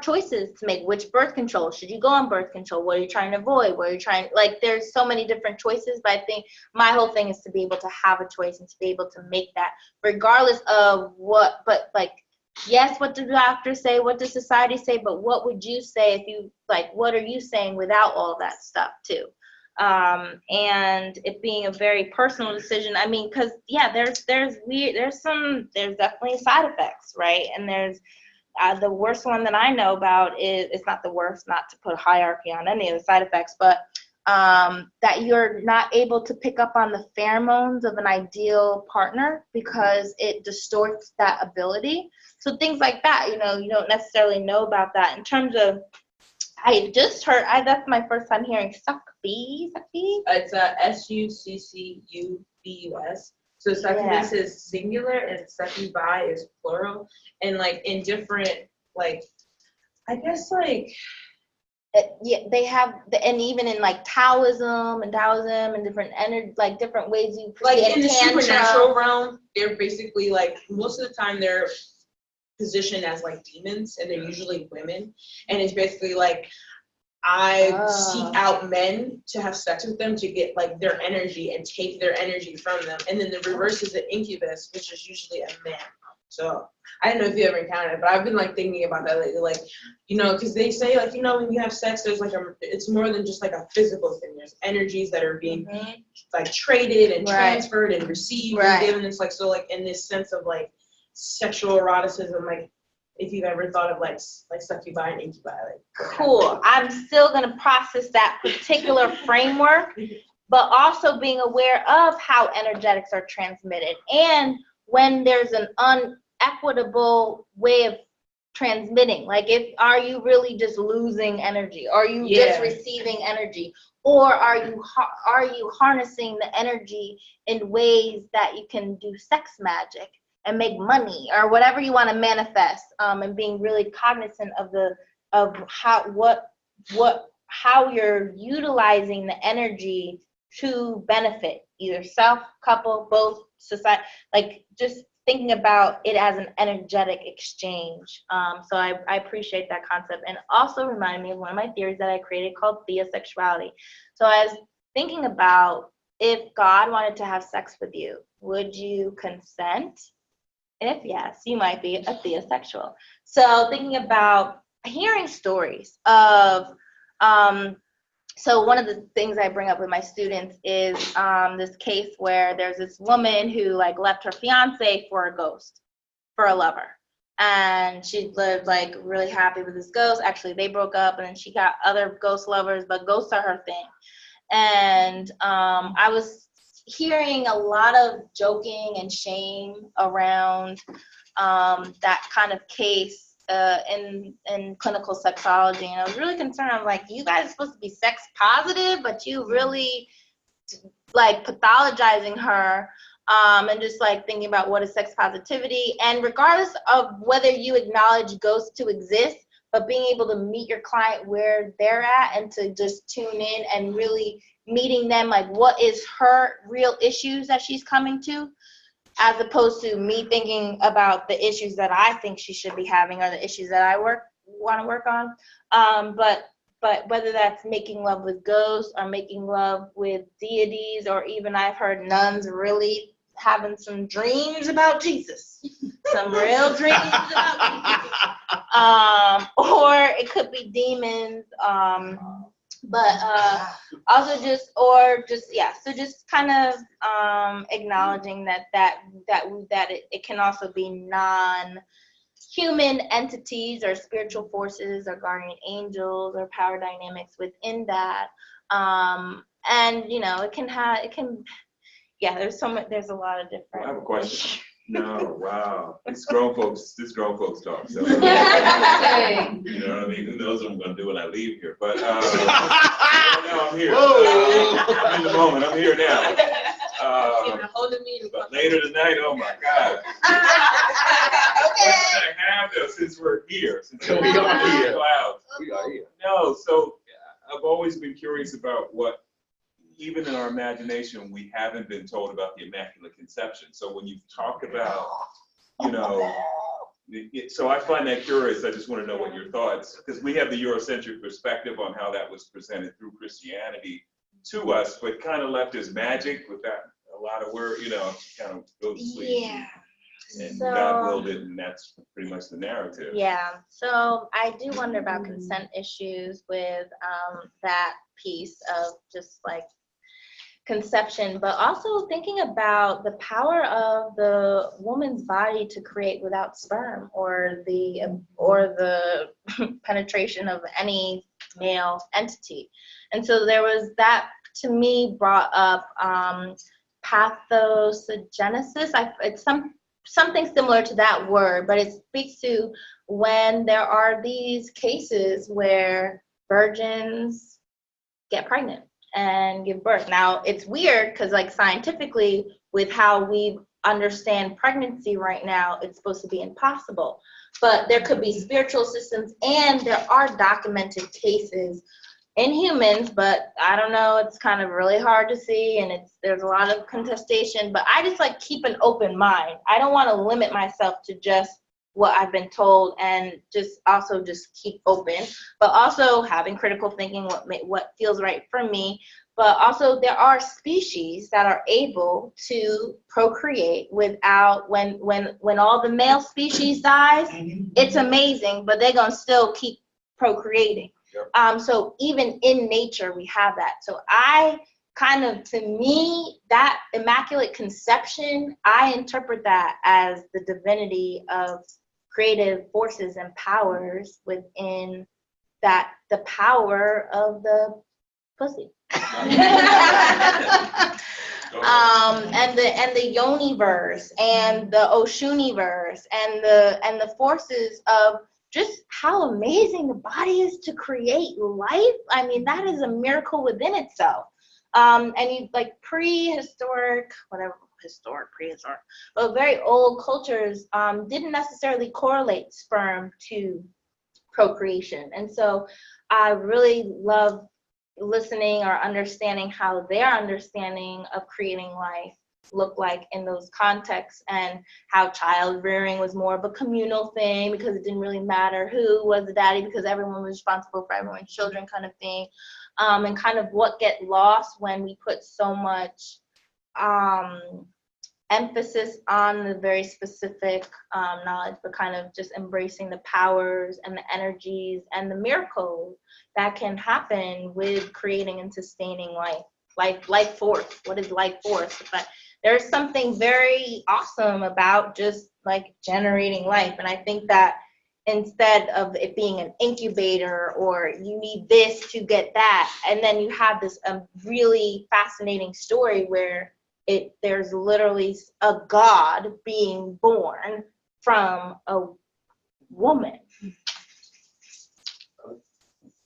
choices to make. Which birth control? Should you go on birth control? What are you trying to avoid? What are you trying, like, there's so many different choices, but I think my whole thing is to be able to have a choice and to be able to make that regardless of what, but like, yes, what do doctors say? What does society say? But what would you say if you, like, what are you saying without all that stuff too? And it being a very personal decision. I mean, because there's definitely side effects, right? And there's the worst one that I know about is, it's not the worst, not to put hierarchy on any of the side effects, but that you're not able to pick up on the pheromones of an ideal partner because it distorts that ability. So things like that, you don't necessarily know about that. In terms of, I just heard, that's my first time hearing succubus. It's succubus. So succubus is singular and succubi is plural. And like in different, like, I guess like, they have, and even in like Taoism and different energy, like different ways you like in the supernatural realm, they're basically like, most of the time they're positioned as like demons, and they're usually women, and it's basically like I seek out men to have sex with them to get like their energy and take their energy from them. And then the reverse is the incubus, which is usually a man. So I don't know if you ever encountered it, but I've been like thinking about that lately, like, you know, because they say like, you know, when you have sex, there's like it's more than just like a physical thing. There's energies that are being like traded and transferred and received and given. It's like, so like in this sense of like sexual eroticism, like if you've ever thought of like succubi and incubi, like cool. I'm still gonna process that particular framework, but also being aware of how energetics are transmitted and when there's an unequitable way of transmitting. Like, are you really just losing energy? Are you just receiving energy? Or are you harnessing the energy in ways that you can do sex magic and make money or whatever you want to manifest, and being really cognizant of how you're utilizing the energy to benefit either self, couple, both, society, like just thinking about it as an energetic exchange. So I appreciate that concept, and also reminded me of one of my theories that I created called theosexuality. So I was thinking about, if God wanted to have sex with you, would you consent? And if yes, you might be a theosexual. So thinking about hearing stories of, so one of the things I bring up with my students is this case where there's this woman who like left her fiance for a ghost, for a lover. And she lived like really happy with this ghost. Actually, they broke up and then she got other ghost lovers, but ghosts are her thing. And I was hearing a lot of joking and shame around that kind of case in clinical sexology, and I was really concerned. I'm like, you guys are supposed to be sex positive, but you really like pathologizing her, and just like thinking about what is sex positivity. And regardless of whether you acknowledge ghosts to exist, but being able to meet your client where they're at and to just tune in and really meeting them, like what is her real issues that she's coming to, as opposed to me thinking about the issues that I think she should be having or the issues that I want to work on. But whether that's making love with ghosts or making love with deities, or even I've heard nuns really having some dreams about Jesus, some real dreams about Jesus. Or it could be demons. But also so just kind of acknowledging that it can also be non-human entities or spiritual forces or guardian angels or power dynamics within that. And you know, there's a lot of different. I have a question. No, wow. It's grown folks talk. So, you know what I mean? Who knows what I'm going to do when I leave here? But now I'm here. I'm in the moment. I'm here now. But later tonight, oh my God. What can I have though, since we're here? Since we are here. We are here. No, so I've always been curious about what, even in our imagination, we haven't been told about the Immaculate Conception. So when you talk about, you know, so I find that curious. I just want to know what your thoughts, because we have the Eurocentric perspective on how that was presented through Christianity to us, but kind of left as magic without a lot of word, you know, kind of go to sleep. Yeah. And God willed it, and that's pretty much the narrative. Yeah. So I do wonder about consent issues with that piece of just like conception, but also thinking about the power of the woman's body to create without sperm or the penetration of any male entity. And so there was that, to me, brought up pathogenesis. It's something similar to that word, but it speaks to when there are these cases where virgins get pregnant and give birth. Now, it's weird because, like, scientifically, with how we understand pregnancy right now, it's supposed to be impossible. But there could be spiritual systems, and there are documented cases in humans, but I don't know, it's kind of really hard to see, and there's a lot of contestation. But I just like keep an open mind. I don't want to limit myself to just what I've been told, and just also just keep open, but also having critical thinking, what feels right for me. But also there are species that are able to procreate without, when all the male species dies, it's amazing, but they're gonna still keep procreating. Yep. So even in nature we have that. So I kind of, to me, that immaculate conception, I interpret that as the divinity of creative forces and powers within that, the power of the pussy. And the Yoniverse and the Oshuniverse and the forces of just how amazing the body is to create life. I mean, that is a miracle within itself. And you, like, prehistoric, but very old cultures didn't necessarily correlate sperm to procreation. And so I really love listening or understanding how their understanding of creating life looked like in those contexts, and how child rearing was more of a communal thing because it didn't really matter who was the daddy because everyone was responsible for everyone's children, kind of thing. And kind of what get lost when we put so much emphasis on the very specific knowledge, but kind of just embracing the powers and the energies and the miracles that can happen with creating and sustaining life force. What is life force? But there's something very awesome about just like generating life. And I think that instead of it being an incubator or you need this to get that, and then you have this really fascinating story where there's literally a god being born from a woman.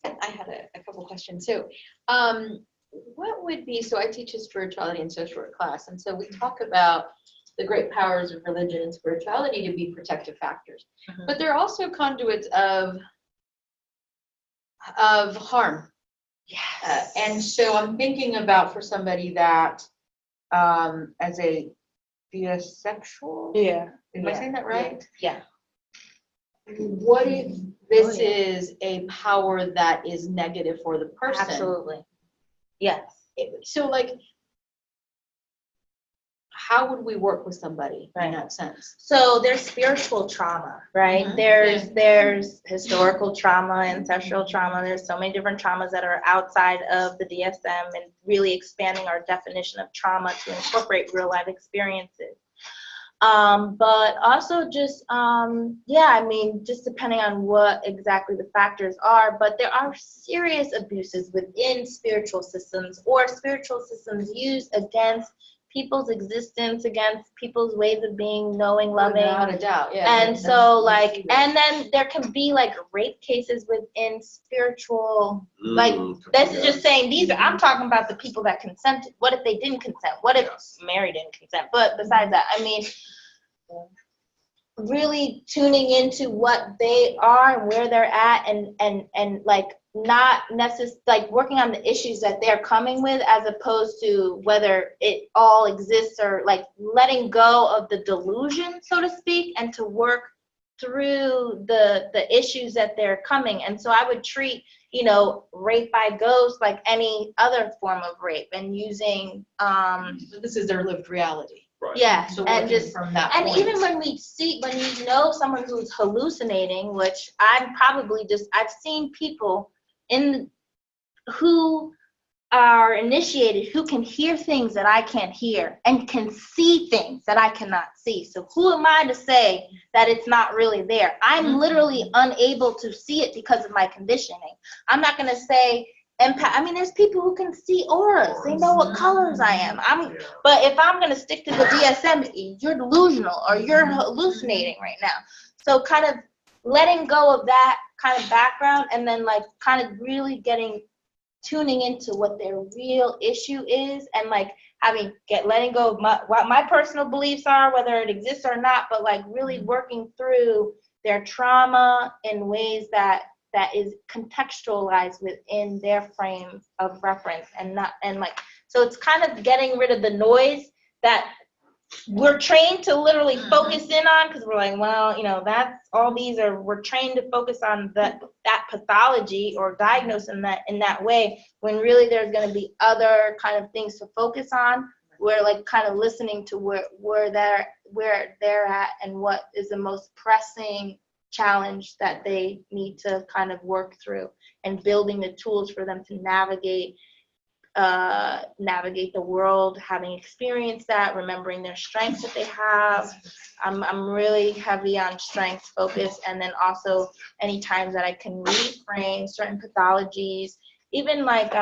I had a couple questions too. What would be, so I teach a spirituality and social work class, and so we talk about the great powers of religion and spirituality to be protective factors. Mm-hmm. But they're also conduits of harm. Yes. And so I'm thinking about, for somebody that as a bisexual. Yeah. Am I saying that right? Yeah. What if this is a power that is negative for the person? Absolutely. Yes. So, like, how would we work with somebody in that sense? So there's spiritual trauma, right? Mm-hmm. There's historical trauma, ancestral trauma. There's so many different traumas that are outside of the DSM, and really expanding our definition of trauma to incorporate real life experiences. But also just, I mean, just depending on what exactly the factors are, but there are serious abuses within spiritual systems, or spiritual systems used against people's existence, against people's ways of being, knowing, loving. Without a doubt, yeah. And so, like, and then there can be like rape cases within spiritual, like, this is just saying I'm talking about the people that consented. What if they didn't consent? What if Mary didn't consent? But besides that, I mean, really tuning into what they are and where they're at, and like, not necessarily like working on the issues that they're coming with, as opposed to whether it all exists, or like letting go of the delusion, so to speak, and to work through the issues that they're coming. And so I would treat, rape by ghost like any other form of rape, and using this is their lived reality. Right. Yeah, so and just from that and point. Even when you know someone who's hallucinating, which I've seen people who are initiated who can hear things that I can't hear, and can see things that I cannot see. So who am I to say that it's not really there? I'm literally unable to see it because of my conditioning. I'm not going to say I mean, there's people who can see auras. They know what colors I am. But if I'm going to stick to the DSM, you're delusional or you're hallucinating right now. So kind of letting go of that kind of background, and then like kind of really tuning into what their real issue is, and like letting go of what my personal beliefs are, whether it exists or not, but like really working through their trauma in ways that is contextualized within their frame of reference, so it's kind of getting rid of the noise that we're trained to literally focus in on, because we're like, well, that's all these are, we're trained to focus on that pathology or diagnose in that way, when really there's going to be other kind of things to focus on. We're like kind of listening to where they're at and what is the most pressing challenge that they need to kind of work through, and building the tools for them to navigate the world, having experienced that, remembering their strengths that they have. I'm really heavy on strengths focus, and then also any times that I can reframe certain pathologies, even like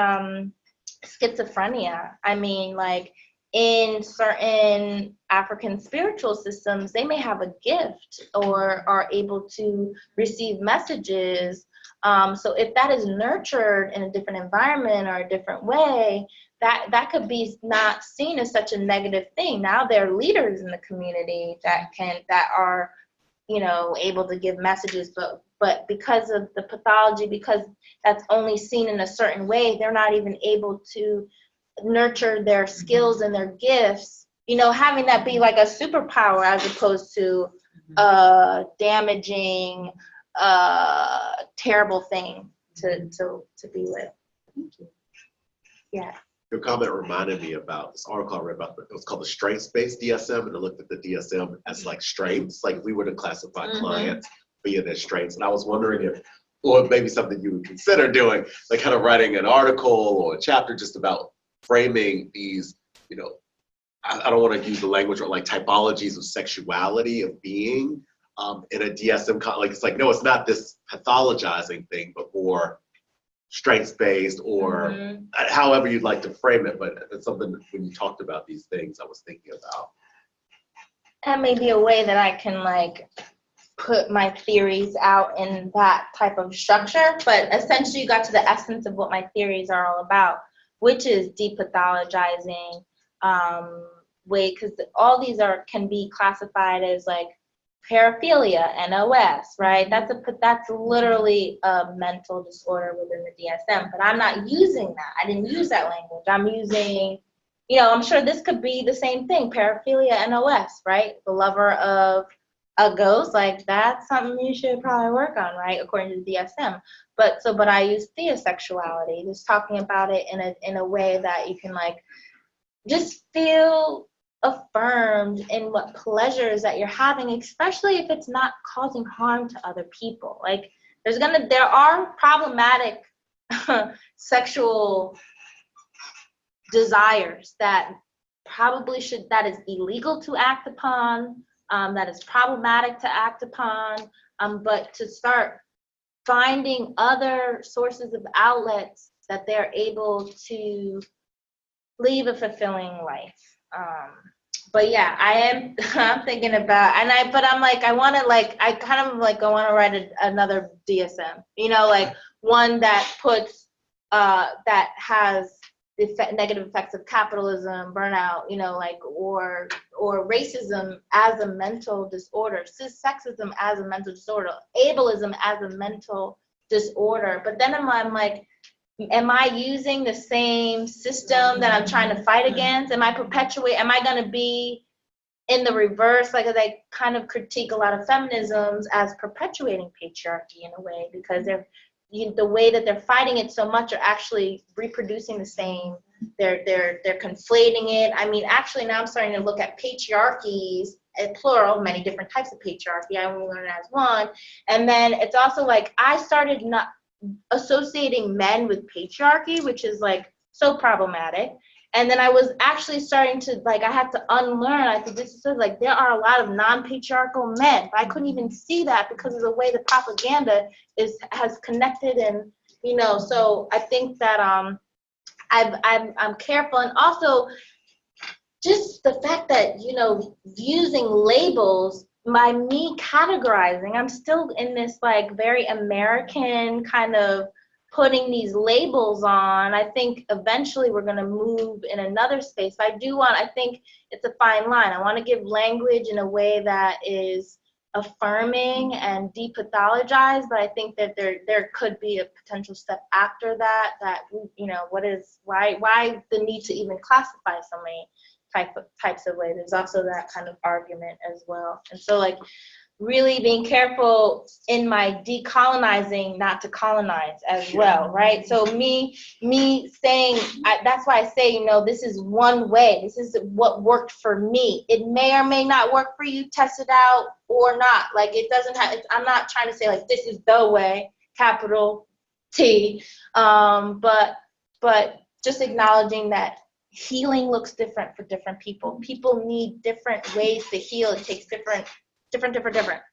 schizophrenia. I mean, like in certain African spiritual systems, they may have a gift or are able to receive messages. So if that is nurtured in a different environment or a different way, that could be not seen as such a negative thing. Now there are leaders in the community that are, able to give messages, but because of the pathology, because that's only seen in a certain way, they're not even able to nurture their skills and their gifts, having that be like a superpower as opposed to damaging, terrible thing to be with. Thank you. Yeah. Your comment reminded me about this article I read about, it was called the strengths-based DSM, and it looked at the DSM as like strengths, like we would have classified clients via their strengths. And I was wondering if, or maybe something you would consider doing, like kind of writing an article or a chapter just about framing these, I don't want to use the language, or like typologies of sexuality, of being in a DSM, like it's like, no, it's not this pathologizing thing, but more strengths-based, or however you'd like to frame it. But it's something that when you talked about these things, I was thinking about. That may be a way that I can like put my theories out in that type of structure, but essentially you got to the essence of what my theories are all about, which is depathologizing way, because all these can be classified as like paraphilia, NOS, right? That's literally a mental disorder within the DSM, but I'm not using that. I didn't use that language. I'm using, I'm sure this could be the same thing, paraphilia, NOS, right? The lover of a ghost, like that's something you should probably work on, right? According to the DSM. But I use theosexuality, just talking about it in a way that you can like just feel affirmed in what pleasures that you're having, especially if it's not causing harm to other people. Like there are problematic sexual desires that that is illegal to act upon, that is problematic to act upon, but to start finding other sources of outlets that they're able to live a fulfilling life. But yeah, I'm thinking about, but I'm like, I want to write another DSM, like one that puts, that has the negative effects of capitalism, burnout, or racism as a mental disorder, sexism as a mental disorder, ableism as a mental disorder. But then I'm like, am I using the same system that I'm trying to fight against? Am I going to be in the reverse? Like, I kind of critique a lot of feminisms as perpetuating patriarchy in a way, because the way that they're fighting it so much are actually reproducing the same. They're conflating it. I mean, actually now I'm starting to look at patriarchies, plural, many different types of patriarchy. I only learned it as one. And then it's also like I started not associating men with patriarchy, which is like so problematic. And then I was actually starting to I had to unlearn. I think this is like there are a lot of non-patriarchal men, but I couldn't even see that because of the way the propaganda has connected, and So I think that I'm careful, and also just the fact that using labels. By me categorizing, I'm still in this very American kind of putting these labels on. I think eventually we're going to move in another space. I think it's a fine line. I want to give language in a way that is affirming and depathologized, but I think that there could be a potential step after that, why the need to even classify so many types of way. There's also that kind of argument as well. And so like really being careful in my decolonizing not to colonize as well, right? So me saying, that's why I say, you know, this is one way. This is what worked for me. It may or may not work for you. Test it out or not. Like it doesn't have, I'm not trying to say like this is the way, capital T, but just acknowledging that healing looks different for different people. People need different ways to heal. It takes different.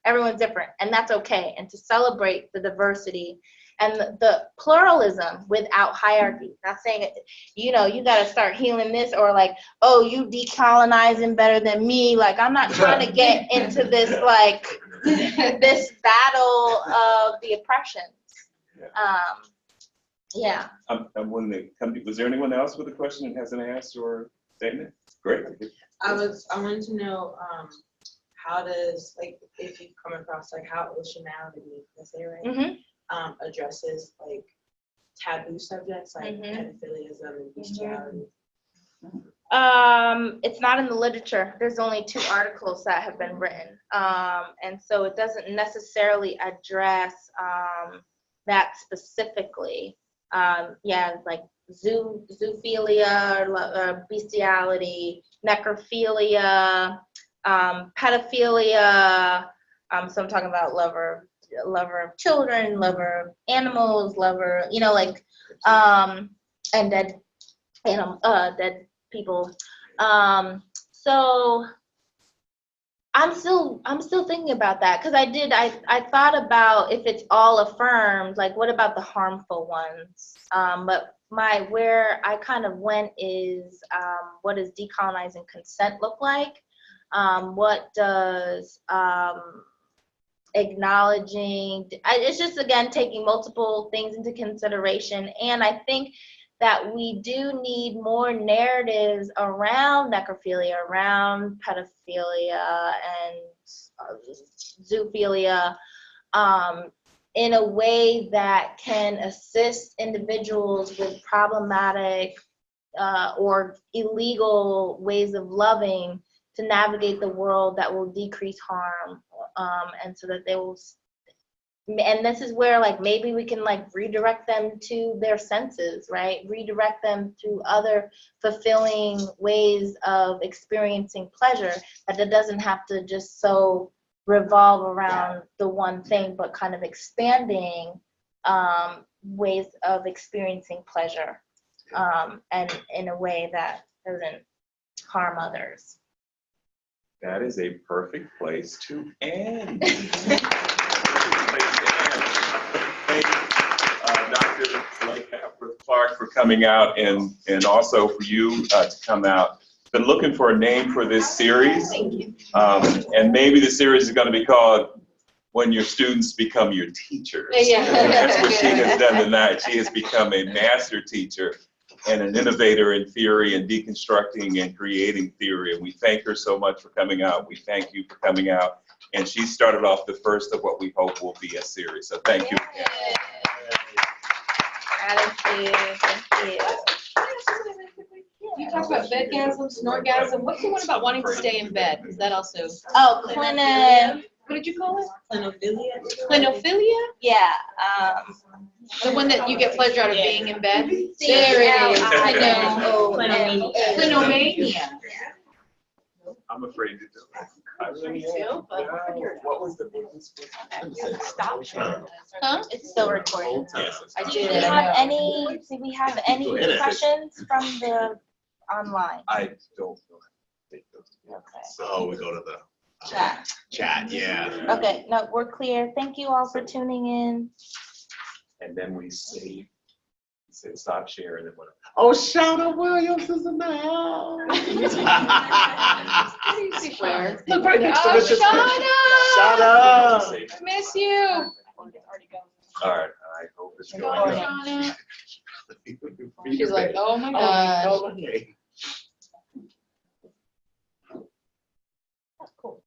Everyone's different, and that's okay. And to celebrate the diversity and the pluralism without hierarchy. Not saying, you know, you got to start healing this or like, oh, you decolonizing better than me. Like, I'm not trying to get into this, like, this battle of the oppressions. Yeah. Was there anyone else with a question that hasn't asked or statement? Great. I wanted to know, how does, like, if you come across, like, how Osunality, let's say, right, addresses, like, taboo subjects, like pedophilism and bestiality? It's not in the literature. There's only 2 articles that have been written. And so it doesn't necessarily address that specifically. Yeah, like zoophilia or bestiality, necrophilia, pedophilia, so I'm talking about lover of children, lover of animals, lover, you know, like, and dead people. So I'm still thinking about that because I thought about if it's all affirmed, like what about the harmful ones? But where I kind of went is what does decolonizing consent look like? What does acknowledging, it's just again taking multiple things into consideration, and I think that we do need more narratives around necrophilia, around pedophilia and zoophilia in a way that can assist individuals with problematic or illegal ways of loving to navigate the world that will decrease harm, and so that they will, and this is where like maybe we can like redirect them to their senses, right? Redirect them to other fulfilling ways of experiencing pleasure, that it doesn't have to just so revolve around the one thing, but kind of expanding ways of experiencing pleasure, and in a way that doesn't harm others. That is a perfect place to end. Thank Dr. ZELAIKA Clarke for coming out, and also for you to come out. Been looking for a name for this series. Thank you. And maybe the series is going to be called When Your Students Become Your Teachers. Yeah. And that's what she has done tonight. She has become a master teacher and an innovator in theory and deconstructing and creating theory. And we thank her so much for coming out. We thank you for coming out. And she started off the first of what we hope will be a series. So thank you. Gratitude. Thank you. You talk about bedgasm, snorgasm. What's the one about wanting to stay in bed? Is that also? Oh, clinic. What did you call it? Clinophilia? Clinophilia? Yeah. The one that you get pleasure out of being in bed? There it is. I know. Clinomania. I'm afraid to do it. I really too, but what was the Huh? It's still recording. I Do did. we have any questions from the online? I don't know. Okay. So we go to the Chat. yeah. Okay, no, we're clear. Thank you all for tuning in. And then we say stop sharing and whatever. Oh, Shauna Williams is in the house. Look right next to Oh, Richard. Shauna! Shauna. Miss you. All right, I hope it's going Oh, on. Shauna. She's like, oh my God. Okay.